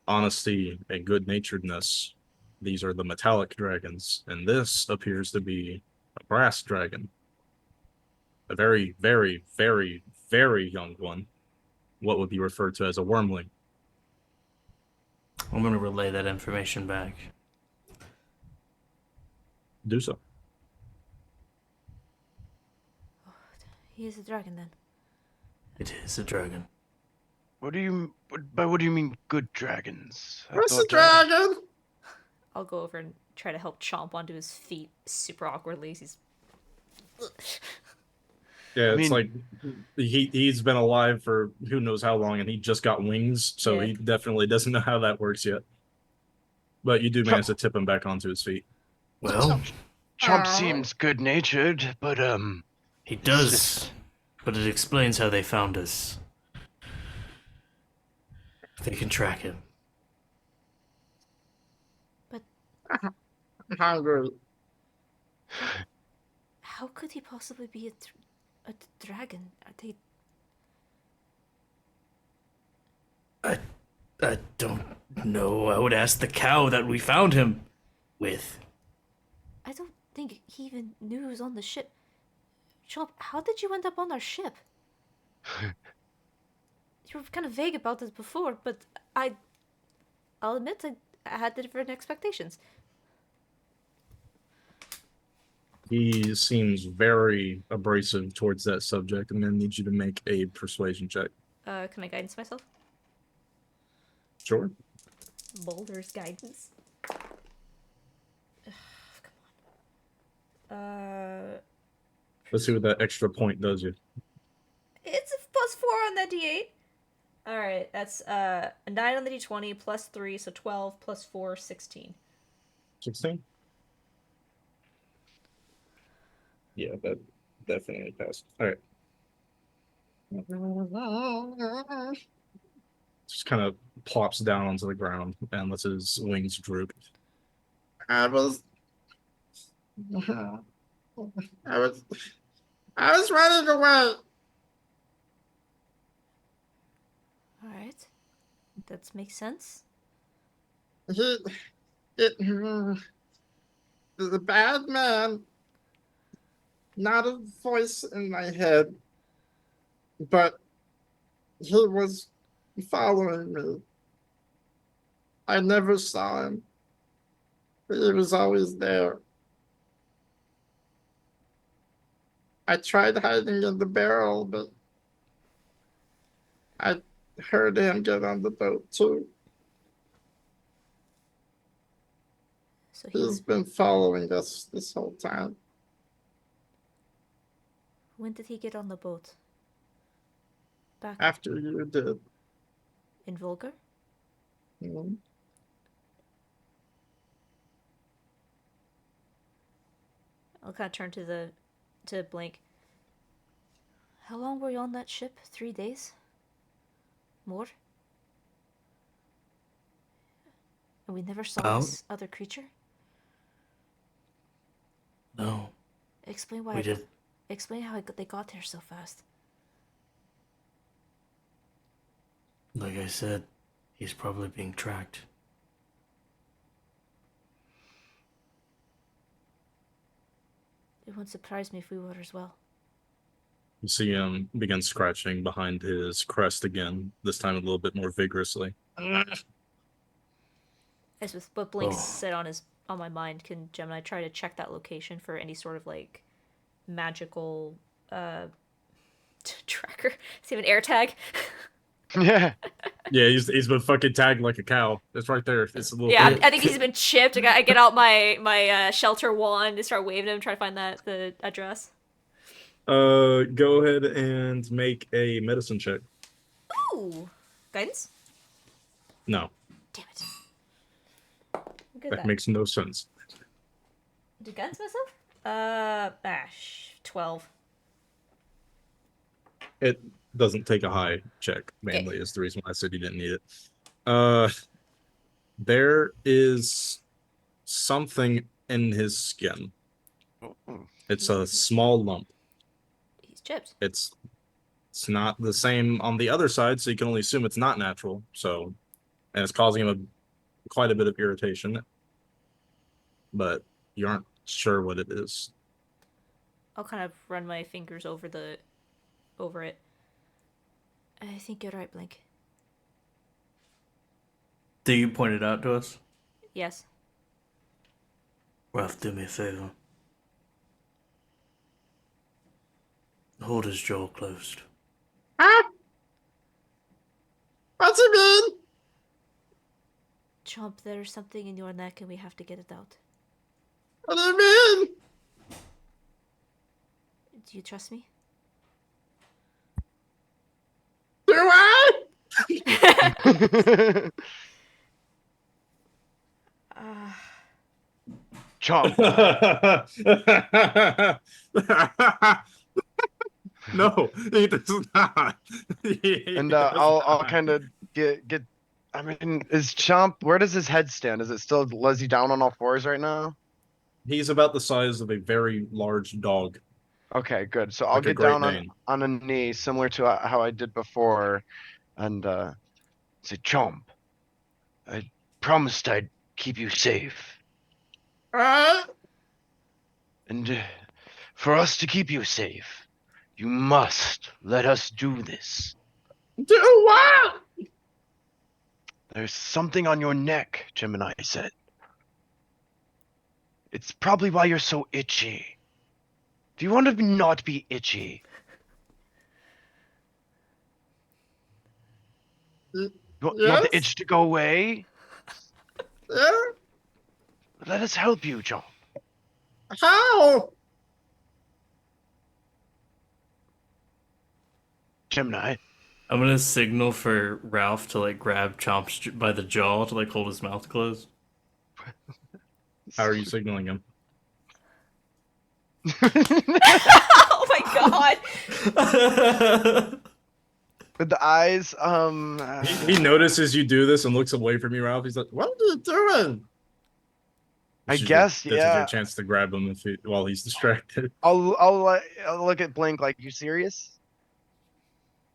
[SPEAKER 2] honesty and good-naturedness. These are the metallic dragons, and this appears to be a brass dragon. A very, very, very, very young one. What would be referred to as a wormling.
[SPEAKER 4] I'm gonna relay that information back.
[SPEAKER 2] Do so.
[SPEAKER 1] He is a dragon then.
[SPEAKER 4] It is a dragon.
[SPEAKER 3] What do you mean good dragons? I
[SPEAKER 6] Where's the
[SPEAKER 3] thought,
[SPEAKER 6] dragon?
[SPEAKER 1] I'll go over and try to help Chomp onto his feet super awkwardly. He's
[SPEAKER 2] Yeah,
[SPEAKER 3] I
[SPEAKER 2] it's
[SPEAKER 3] mean-
[SPEAKER 2] like he's been alive for who knows how long, and he just got wings, so
[SPEAKER 1] Yeah.
[SPEAKER 2] he definitely doesn't know how that works yet. But you do manage to tip him back onto his feet.
[SPEAKER 4] Well,
[SPEAKER 3] Chomp seems good-natured, but
[SPEAKER 4] he does, but it explains how they found us. They can track him.
[SPEAKER 6] I'm hungry.
[SPEAKER 1] how could he possibly be a dragon? Are they?
[SPEAKER 4] I don't know. I would ask the cow that we found him with.
[SPEAKER 1] I don't think he even knew he was on the ship. Chomp, how did you end up on our ship? You were kind of vague about this before, but I'll admit I had different expectations.
[SPEAKER 2] He seems very abrasive towards that subject, and then need you to make a persuasion check.
[SPEAKER 1] Can I guidance myself?
[SPEAKER 2] Sure.
[SPEAKER 1] Boulder's guidance. Ugh, come on.
[SPEAKER 2] Let's see what that extra point does you.
[SPEAKER 1] It's a +4 on that D8. All right, that's a 9 on the D20 +3, so 12 +4, 16.
[SPEAKER 2] 16? Yeah, that definitely passed. All right. Just kind of plops down onto the ground and lets his wings droop.
[SPEAKER 6] I was running away.
[SPEAKER 1] All right, that makes sense.
[SPEAKER 6] The bad man, not a voice in my head, but he was following me. I never saw him. He was always there. I tried hiding in the barrel, but I heard him get on the boat too.
[SPEAKER 1] So
[SPEAKER 6] He's been following us this whole time.
[SPEAKER 1] when did he get on the boat? Back
[SPEAKER 6] After you did.
[SPEAKER 1] in Volga?
[SPEAKER 6] Mhm.
[SPEAKER 1] I'll kind of turn to Blink. How long were you on that ship? 3 days? More? And we never saw
[SPEAKER 4] About-
[SPEAKER 1] this other creature?
[SPEAKER 4] No.
[SPEAKER 1] Explain why.
[SPEAKER 4] We did.
[SPEAKER 1] Explain how they got there so fast.
[SPEAKER 4] Like I said, he's probably being tracked.
[SPEAKER 1] It wouldn't surprise me if we were as well.
[SPEAKER 2] You see him begin scratching behind his crest again, this time a little bit more vigorously.
[SPEAKER 1] As with what Blink
[SPEAKER 4] Oh.
[SPEAKER 1] said on my mind, can Gemini try to check that location for any sort of like magical tracker? Does he have an air tag?
[SPEAKER 3] Yeah.
[SPEAKER 2] Yeah, he's been fucking tagged like a cow. It's right there. It's a little.
[SPEAKER 1] Yeah, I think he's been chipped. I get out my shelter wand and start waving him, try to find the address.
[SPEAKER 2] Go ahead and make a medicine check.
[SPEAKER 1] Ooh, guidance.
[SPEAKER 2] No,
[SPEAKER 1] Damn it. I'm good at
[SPEAKER 2] that
[SPEAKER 1] that.
[SPEAKER 2] makes no sense.
[SPEAKER 1] Did guidance mess up? 12.
[SPEAKER 2] It doesn't take a high check, mainly, is the reason why I said you didn't need it. There is something in his skin. It's a small lump.
[SPEAKER 1] He's chipped.
[SPEAKER 2] It's not the same on the other side, so you can only assume it's not natural. So, and it's causing him quite a bit of irritation. But you aren't sure what it is.
[SPEAKER 1] I'll kind of run my fingers over it. I think you're right, Blink.
[SPEAKER 4] Do you point it out to us?
[SPEAKER 1] Yes.
[SPEAKER 4] Ralph, do me a favor. Hold his jaw closed.
[SPEAKER 6] Huh? What's it mean?
[SPEAKER 1] Chomp, there's something in your neck and we have to get it out.
[SPEAKER 6] What do you mean?
[SPEAKER 1] Do you trust me?
[SPEAKER 6] Do I?
[SPEAKER 3] Chomp.
[SPEAKER 2] No, he does not.
[SPEAKER 3] And I'll kind of get. I mean, is Chomp? Where does his head stand? Is it still Leslie down on all fours right now?
[SPEAKER 2] He's about the size of a very large dog.
[SPEAKER 3] Okay, good. So I'll
[SPEAKER 2] Like a
[SPEAKER 3] get
[SPEAKER 2] Great
[SPEAKER 3] down
[SPEAKER 2] Dane.
[SPEAKER 3] on a knee, similar to how I did before, and say, Chomp, I promised I'd keep you safe, and for us to keep you safe, you must let us do this.
[SPEAKER 6] Do what?
[SPEAKER 3] There's something on your neck, Gemini said. It's probably why you're so itchy. Do you want to not be itchy? You want the
[SPEAKER 6] Yes?
[SPEAKER 3] itch to go away?
[SPEAKER 6] Yeah?
[SPEAKER 3] Let us help you, Chomp.
[SPEAKER 6] How?
[SPEAKER 3] Gemini.
[SPEAKER 4] I'm gonna signal for Ralph to like grab Chomp by the jaw to like hold his mouth closed.
[SPEAKER 2] How are you signaling him?
[SPEAKER 1] Oh my god!
[SPEAKER 3] With the eyes,
[SPEAKER 2] He notices you do this and looks away from you, Ralph. He's like, "What are you doing?"
[SPEAKER 3] I
[SPEAKER 2] This is
[SPEAKER 3] guess,
[SPEAKER 2] your, This is
[SPEAKER 3] yeah.
[SPEAKER 2] your chance to grab him while he's distracted.
[SPEAKER 3] I'll look at Blink like, you serious?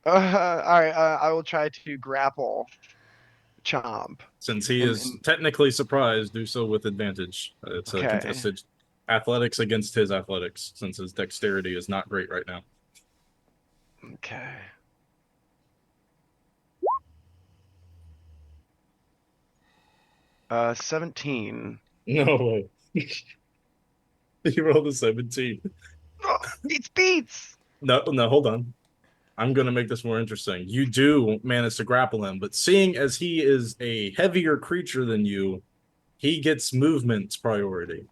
[SPEAKER 3] All right, I will try to grapple Chomp.
[SPEAKER 2] Since he is technically surprised, do so with advantage. It's a
[SPEAKER 3] Okay.
[SPEAKER 2] contested athletics against his athletics, since his dexterity is not great right now.
[SPEAKER 3] Okay. Uh, 17.
[SPEAKER 2] No way. He rolled a 17.
[SPEAKER 3] Oh, it's beats.
[SPEAKER 2] No, hold on. I'm going to make this more interesting. You do manage to grapple him, but seeing as he is a heavier creature than you, he gets movement priority.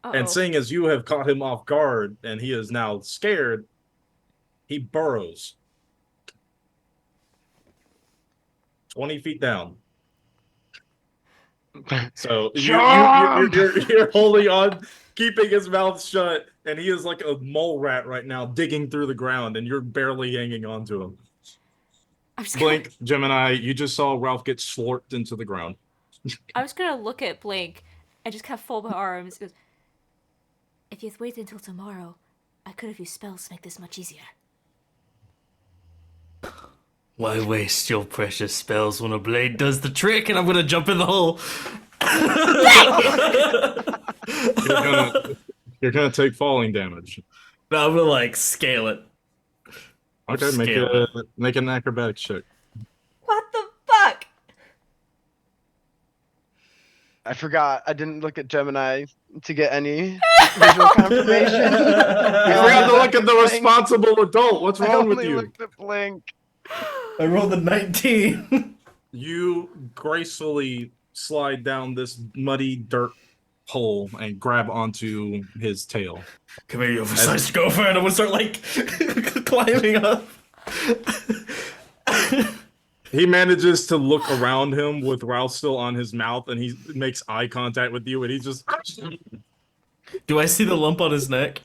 [SPEAKER 1] Uh-oh.
[SPEAKER 2] And seeing as you have caught him off guard and he is now scared, he burrows 20 feet down. So you're holding on, keeping his mouth shut, and he is like a mole rat right now, digging through the ground, and you're barely hanging on to him.
[SPEAKER 1] I'm just
[SPEAKER 2] Blink, Gemini, you just saw Ralph get slurped into the ground.
[SPEAKER 1] I'm just gonna look at Blink and just kind of fold my arms. Goes, If you'd waited until tomorrow, I could have used spells to make this much easier.
[SPEAKER 4] Why waste your precious spells when a blade does the trick? And I'm gonna jump in the hole.
[SPEAKER 2] You're gonna take falling damage.
[SPEAKER 4] No, I'm gonna like scale it.
[SPEAKER 2] Okay, make an acrobatics check.
[SPEAKER 1] What the fuck?
[SPEAKER 3] I forgot. I didn't look at Gemini to get any visual confirmation.
[SPEAKER 2] You forgot to look at the responsible adult. What's
[SPEAKER 3] I
[SPEAKER 2] wrong with
[SPEAKER 3] only
[SPEAKER 2] you?
[SPEAKER 3] looked at Blink.
[SPEAKER 4] I rolled a 19.
[SPEAKER 2] You gracefully slide down this muddy dirt hole and grab onto his tail.
[SPEAKER 4] Come here, you oversized gopher, and I'm gonna start like climbing up.
[SPEAKER 2] He manages to look around him with Ralph still on his mouth, and he makes eye contact with you, and he just...
[SPEAKER 4] Do I see the lump on his neck?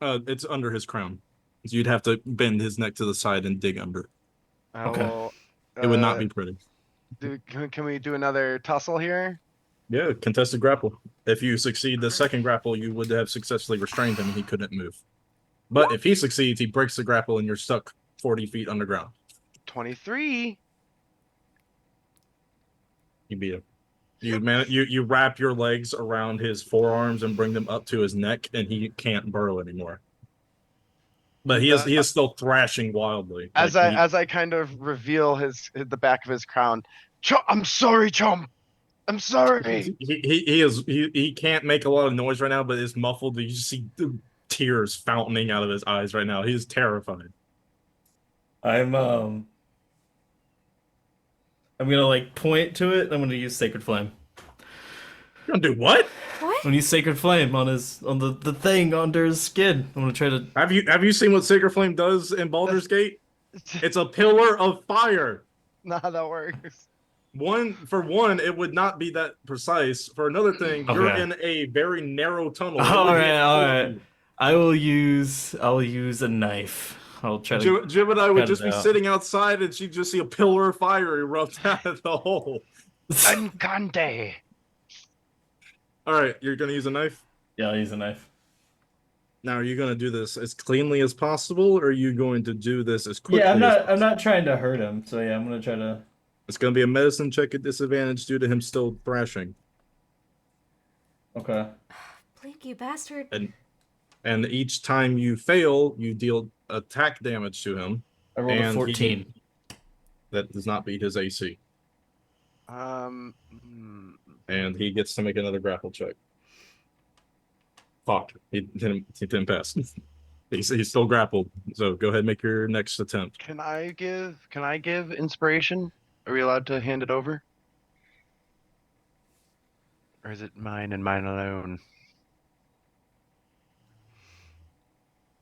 [SPEAKER 2] It's under his crown. So you'd have to bend his neck to the side and dig under.
[SPEAKER 4] Okay.
[SPEAKER 3] Well,
[SPEAKER 2] It would not be pretty.
[SPEAKER 3] Can we do another tussle here?
[SPEAKER 2] Yeah, contested grapple. If you succeed the second grapple, you would have successfully restrained him and he couldn't move. But if he succeeds, he breaks the grapple and you're stuck 40 feet underground.
[SPEAKER 3] 23.
[SPEAKER 2] You beat him. You wrap your legs around his forearms and bring them up to his neck, and he can't burrow anymore. But he is still thrashing wildly.
[SPEAKER 3] As I kind of reveal the back of his crown. I'm sorry, Chomp. I'm sorry.
[SPEAKER 2] He can't make a lot of noise right now, but it's muffled. You just see the tears fountaining out of his eyes right now. He is terrified.
[SPEAKER 4] I'm gonna like point to it. I'm gonna use Sacred Flame.
[SPEAKER 2] You're gonna do what?
[SPEAKER 1] What?
[SPEAKER 4] I'm gonna use Sacred Flame on the thing under his skin. I'm gonna try to.
[SPEAKER 2] Have you seen what Sacred Flame does in Baldur's Gate? It's a pillar of fire.
[SPEAKER 3] Not how that works.
[SPEAKER 2] For one, it would not be that precise. For another thing, you're
[SPEAKER 4] Okay.
[SPEAKER 2] in a very narrow tunnel.
[SPEAKER 4] All right. I'll use a knife. I'll try to.
[SPEAKER 2] Jim and I would
[SPEAKER 4] cut
[SPEAKER 2] just
[SPEAKER 4] it
[SPEAKER 2] be
[SPEAKER 4] out.
[SPEAKER 2] sitting outside, and she'd just see a pillar of fire erupt out of the hole.
[SPEAKER 3] Encante.
[SPEAKER 2] All right, you're gonna use a knife.
[SPEAKER 4] Yeah, I'll use a knife.
[SPEAKER 2] Now, are you gonna do this as cleanly as possible, or are you going to do this as quickly?
[SPEAKER 4] Yeah,
[SPEAKER 2] as possible?
[SPEAKER 4] I'm not trying to hurt him. So yeah, I'm gonna try to.
[SPEAKER 2] It's gonna be a medicine check at disadvantage due to him still thrashing,
[SPEAKER 4] Okay.
[SPEAKER 1] Blink, you bastard.
[SPEAKER 2] and each time you fail, you deal attack damage to him.
[SPEAKER 4] I rolled a
[SPEAKER 2] And
[SPEAKER 4] 14.
[SPEAKER 2] That does not beat his AC, and he gets to make another grapple check. Fuck, he didn't pass. He's still grappled. So go ahead and make your next attempt.
[SPEAKER 3] Can I give inspiration? Are we allowed to hand it over? Or is it mine and mine alone?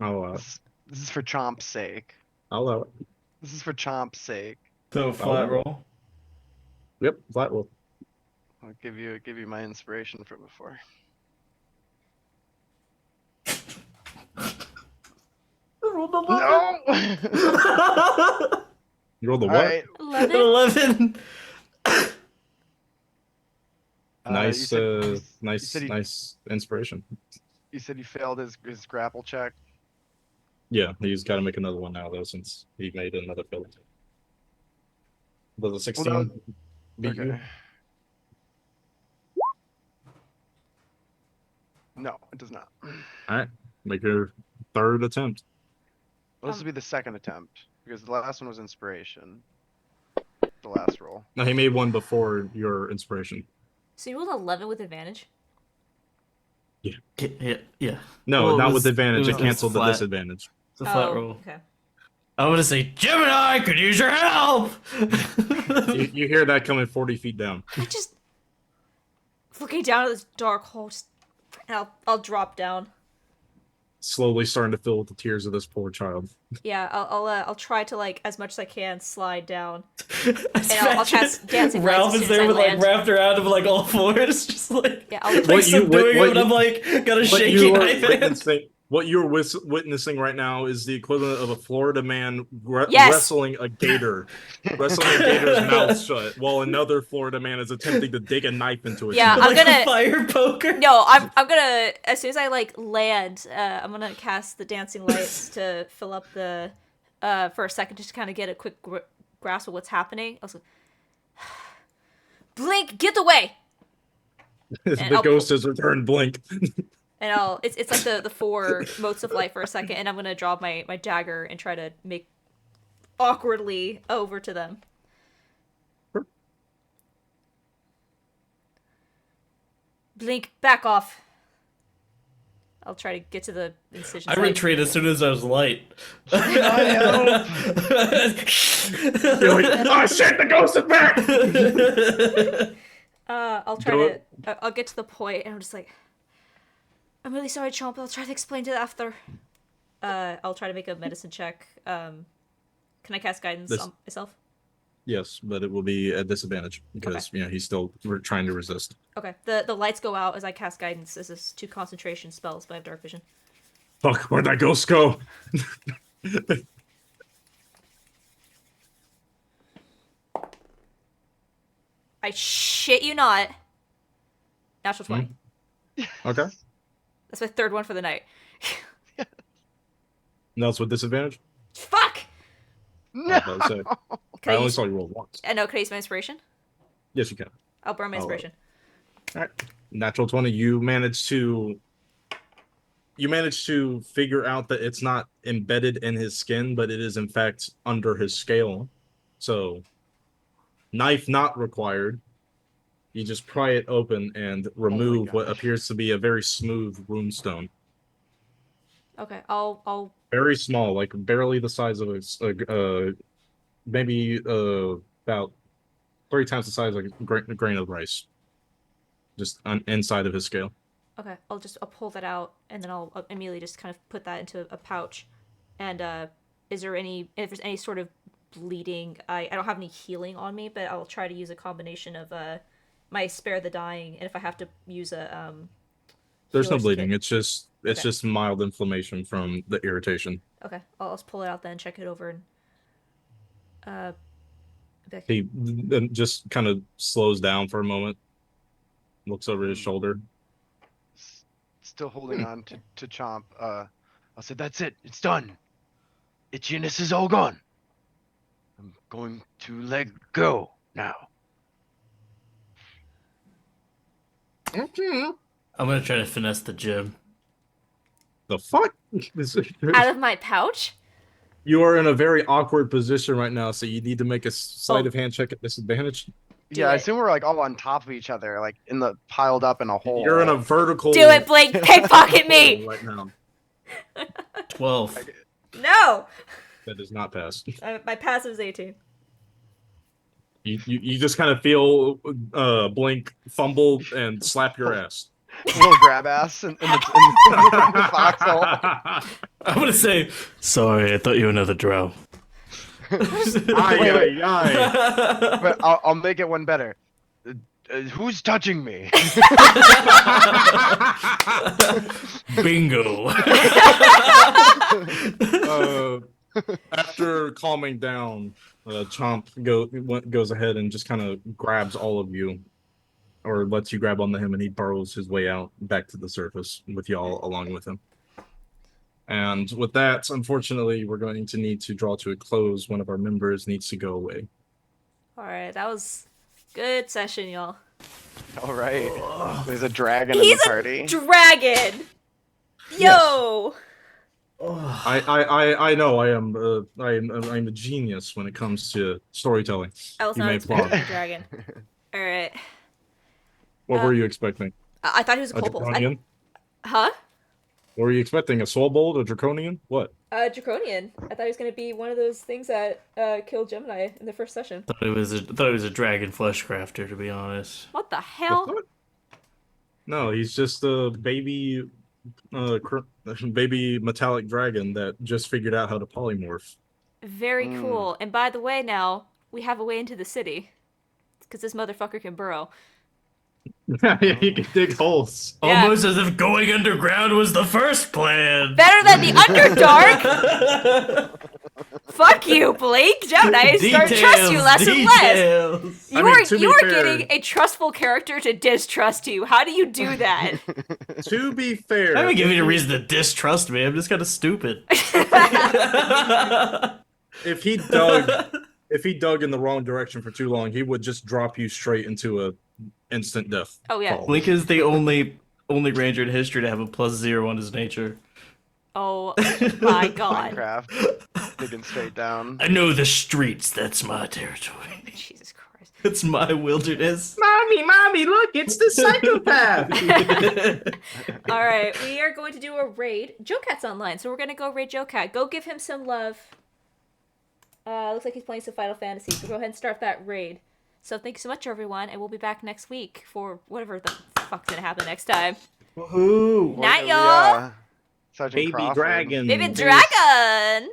[SPEAKER 2] I'll allow it.
[SPEAKER 3] This is for Chomp's sake.
[SPEAKER 2] I'll allow it.
[SPEAKER 3] This is for Chomp's sake.
[SPEAKER 4] So flat roll.
[SPEAKER 2] Yep, flat roll.
[SPEAKER 3] I'll give you my inspiration from before.
[SPEAKER 4] I rolled a
[SPEAKER 3] No.
[SPEAKER 2] You rolled the
[SPEAKER 3] All
[SPEAKER 2] what?
[SPEAKER 3] right.
[SPEAKER 1] 11?
[SPEAKER 4] 11.
[SPEAKER 2] Nice,
[SPEAKER 3] you
[SPEAKER 2] nice,
[SPEAKER 3] said he-
[SPEAKER 2] nice inspiration.
[SPEAKER 3] You said he failed his grapple check.
[SPEAKER 2] Yeah, he's got to make another one now though, since he made another fail. Does a 16
[SPEAKER 3] Well,
[SPEAKER 2] beat you?
[SPEAKER 3] No, it does not.
[SPEAKER 2] All right, make your third attempt.
[SPEAKER 3] Well, this will be the second attempt because the last one was inspiration. The last roll.
[SPEAKER 2] No, he made one before your inspiration.
[SPEAKER 1] So you rolled 11 with advantage?
[SPEAKER 4] Yeah.
[SPEAKER 2] No,
[SPEAKER 4] Well,
[SPEAKER 2] not with advantage. It
[SPEAKER 4] was
[SPEAKER 2] canceled the
[SPEAKER 4] flat.
[SPEAKER 2] disadvantage.
[SPEAKER 4] It's a flat
[SPEAKER 1] Oh,
[SPEAKER 4] roll.
[SPEAKER 1] okay.
[SPEAKER 4] I want to say, Gemini, could use your help.
[SPEAKER 2] You hear that coming 40 feet down.
[SPEAKER 1] I just... looking down at this dark hole, just... I'll drop down.
[SPEAKER 2] Slowly starting to fill with the tears of this poor child.
[SPEAKER 1] Yeah, I'll try to, like, as much as I can, slide down.
[SPEAKER 4] And
[SPEAKER 1] I'll cast Dancing Lights
[SPEAKER 4] Ralph
[SPEAKER 1] as
[SPEAKER 4] is
[SPEAKER 1] soon as
[SPEAKER 4] there
[SPEAKER 1] I
[SPEAKER 4] with like
[SPEAKER 1] land.
[SPEAKER 4] wrapped around him like all fours, just like
[SPEAKER 1] Yeah, I'll...
[SPEAKER 2] What you-
[SPEAKER 4] doing
[SPEAKER 2] what
[SPEAKER 4] it, and I'm like got a shaky knife hand.
[SPEAKER 2] what you're witnessing right now is the equivalent of a Florida man
[SPEAKER 1] Yes.
[SPEAKER 2] wrestling a gator, wrestling a gator's mouth shut, while another Florida man is attempting to dig a knife into it.
[SPEAKER 1] Yeah, I'm
[SPEAKER 4] like
[SPEAKER 1] gonna-
[SPEAKER 4] a fire poker.
[SPEAKER 1] No, I'm gonna, as soon as I like land, I'm gonna cast the dancing lights to fill up the for a second, just to kind of get a quick grasp of what's happening. I was like, Blink, get away!
[SPEAKER 2] The ghost has returned. Blink.
[SPEAKER 1] And it's like the four motes of light for a second, and I'm gonna draw my dagger and try to make awkwardly over to them. Blink, back off. I'll try to get to the incision
[SPEAKER 4] I
[SPEAKER 1] site.
[SPEAKER 4] retreat as soon as I was light.
[SPEAKER 2] You're like, oh shit, the ghost is back!
[SPEAKER 1] I'll try I'll get to the point, and I'm just like, I'm really sorry, Chomp. I'll try to explain to you after. I'll try to make a medicine check. Can I cast guidance on myself?
[SPEAKER 2] Yes, but it will be at disadvantage because he's still trying to resist.
[SPEAKER 1] Okay. The lights go out as I cast guidance. This is 2 concentration spells, but I have dark vision.
[SPEAKER 2] Fuck, where'd that ghost go?
[SPEAKER 1] I shit you not. Natural 20.
[SPEAKER 2] Okay.
[SPEAKER 1] That's my 3rd one for the night.
[SPEAKER 2] No, it's with disadvantage?
[SPEAKER 1] Fuck!
[SPEAKER 3] No.
[SPEAKER 2] I only saw you roll once.
[SPEAKER 1] I know, can I use my inspiration?
[SPEAKER 2] Yes, you can.
[SPEAKER 1] I'll burn my inspiration.
[SPEAKER 2] All right. Natural 20. You managed to figure out that it's not embedded in his skin, but it is in fact under his scale. So, knife not required. You just pry it open and remove what appears to be a very smooth runestone.
[SPEAKER 1] Okay, I'll
[SPEAKER 2] Very small, like barely the size of maybe about 3 times the size of a grain of rice. Just inside of his scale.
[SPEAKER 1] Okay, I'll pull that out, and then I'll immediately just kind of put that into a pouch. And if there's any sort of bleeding, I don't have any healing on me, but I'll try to use a combination of my spare the dying, and if I have to use a
[SPEAKER 2] There's no
[SPEAKER 1] healer's
[SPEAKER 2] bleeding.
[SPEAKER 1] kit.
[SPEAKER 2] It's just mild inflammation from the irritation.
[SPEAKER 1] Okay, I'll just pull it out then, check it over, and
[SPEAKER 2] He then just kind of slows down for a moment, looks over his shoulder.
[SPEAKER 3] Still holding on to Chomp. I'll say, that's it. It's done. Itchiness is all gone. I'm going to let go now.
[SPEAKER 6] Okay.
[SPEAKER 4] I'm gonna try to finesse the gym.
[SPEAKER 2] The fuck?
[SPEAKER 1] out of my pouch.
[SPEAKER 2] You are in a very awkward position right now, so you need to make a sleight of hand check at disadvantage.
[SPEAKER 3] Yeah, I
[SPEAKER 1] it.
[SPEAKER 3] assume we're like all on top of each other, like piled up in a hole.
[SPEAKER 2] You're in a vertical.
[SPEAKER 1] Do it, Blake. Pickpocket me.
[SPEAKER 2] right now.
[SPEAKER 4] 12.
[SPEAKER 1] No.
[SPEAKER 2] That does not pass.
[SPEAKER 1] My passive is 18.
[SPEAKER 2] You just kind of feel Blink fumble and slap your ass.
[SPEAKER 3] Little grab ass in the foxhole.
[SPEAKER 4] I'm gonna say, sorry, I thought you were another drow.
[SPEAKER 2] Aye, aye.
[SPEAKER 3] But I'll make it one better. Who's touching me?
[SPEAKER 4] Bingo.
[SPEAKER 2] After calming down, Chomp goes ahead and just kind of grabs all of you, or lets you grab onto him, and he burrows his way out back to the surface with y'all along with him. And with that, unfortunately, we're going to need to draw to a close. One of our members needs to go away.
[SPEAKER 1] All right, that was good session, y'all.
[SPEAKER 3] All right. There's a dragon in
[SPEAKER 1] He's
[SPEAKER 3] the party.
[SPEAKER 1] a dragon. Yo.
[SPEAKER 2] I know I'm a genius when it comes to storytelling.
[SPEAKER 1] I was
[SPEAKER 2] You
[SPEAKER 1] not
[SPEAKER 2] may
[SPEAKER 1] expecting
[SPEAKER 2] applaud.
[SPEAKER 1] a dragon. All right.
[SPEAKER 2] What were you expecting?
[SPEAKER 1] I thought he was a
[SPEAKER 2] A
[SPEAKER 1] kobold.
[SPEAKER 2] draconian?
[SPEAKER 1] Huh?
[SPEAKER 2] What were you expecting? A soulbold? A draconian? What?
[SPEAKER 1] Draconian. I thought he was gonna be one of those things that killed Gemini in the first session.
[SPEAKER 4] Thought it was a dragon flesh crafter, to be honest.
[SPEAKER 1] What the hell?
[SPEAKER 2] What? No, he's just a baby metallic dragon that just figured out how to polymorph.
[SPEAKER 1] Very cool. And by the way, now we have a way into the city because this motherfucker can burrow.
[SPEAKER 2] He can dig holes.
[SPEAKER 1] Yeah.
[SPEAKER 4] Almost as if going underground was the first plan.
[SPEAKER 1] Better than the Underdark. Fuck you, Blake. Gemini, start to trust you less and less.
[SPEAKER 4] Details.
[SPEAKER 1] You
[SPEAKER 2] I mean,
[SPEAKER 1] are
[SPEAKER 2] to be
[SPEAKER 1] you are
[SPEAKER 2] fair-
[SPEAKER 1] getting a trustful character to distrust you. How do you do that?
[SPEAKER 2] To be fair,
[SPEAKER 4] I haven't given you a reason to distrust me. I'm just kind of stupid.
[SPEAKER 2] if he dug in the wrong direction for too long, he would just drop you straight into a instant death.
[SPEAKER 1] Oh, yeah.
[SPEAKER 2] fall.
[SPEAKER 4] Blink is the only ranger in history to have a +0 on his nature.
[SPEAKER 1] Oh my god.
[SPEAKER 3] Minecraft. Digging straight down.
[SPEAKER 4] I know the streets. That's my territory.
[SPEAKER 1] Jesus Christ.
[SPEAKER 4] It's my wilderness.
[SPEAKER 2] Mommy, look, it's the psychopath.
[SPEAKER 1] Alright, we are going to do a raid. Joe Cat's online, so we're gonna go raid Joe Cat. Go give him some love. Looks like he's playing some Final Fantasy, so go ahead and start that raid. So thank you so much, everyone, and we'll be back next week for whatever the fuck's gonna happen next time.
[SPEAKER 4] Woohoo!
[SPEAKER 1] Night, y'all!
[SPEAKER 3] Yeah. Sergeant
[SPEAKER 2] Baby
[SPEAKER 3] Crawford.
[SPEAKER 2] dragon.
[SPEAKER 1] Baby Dragon!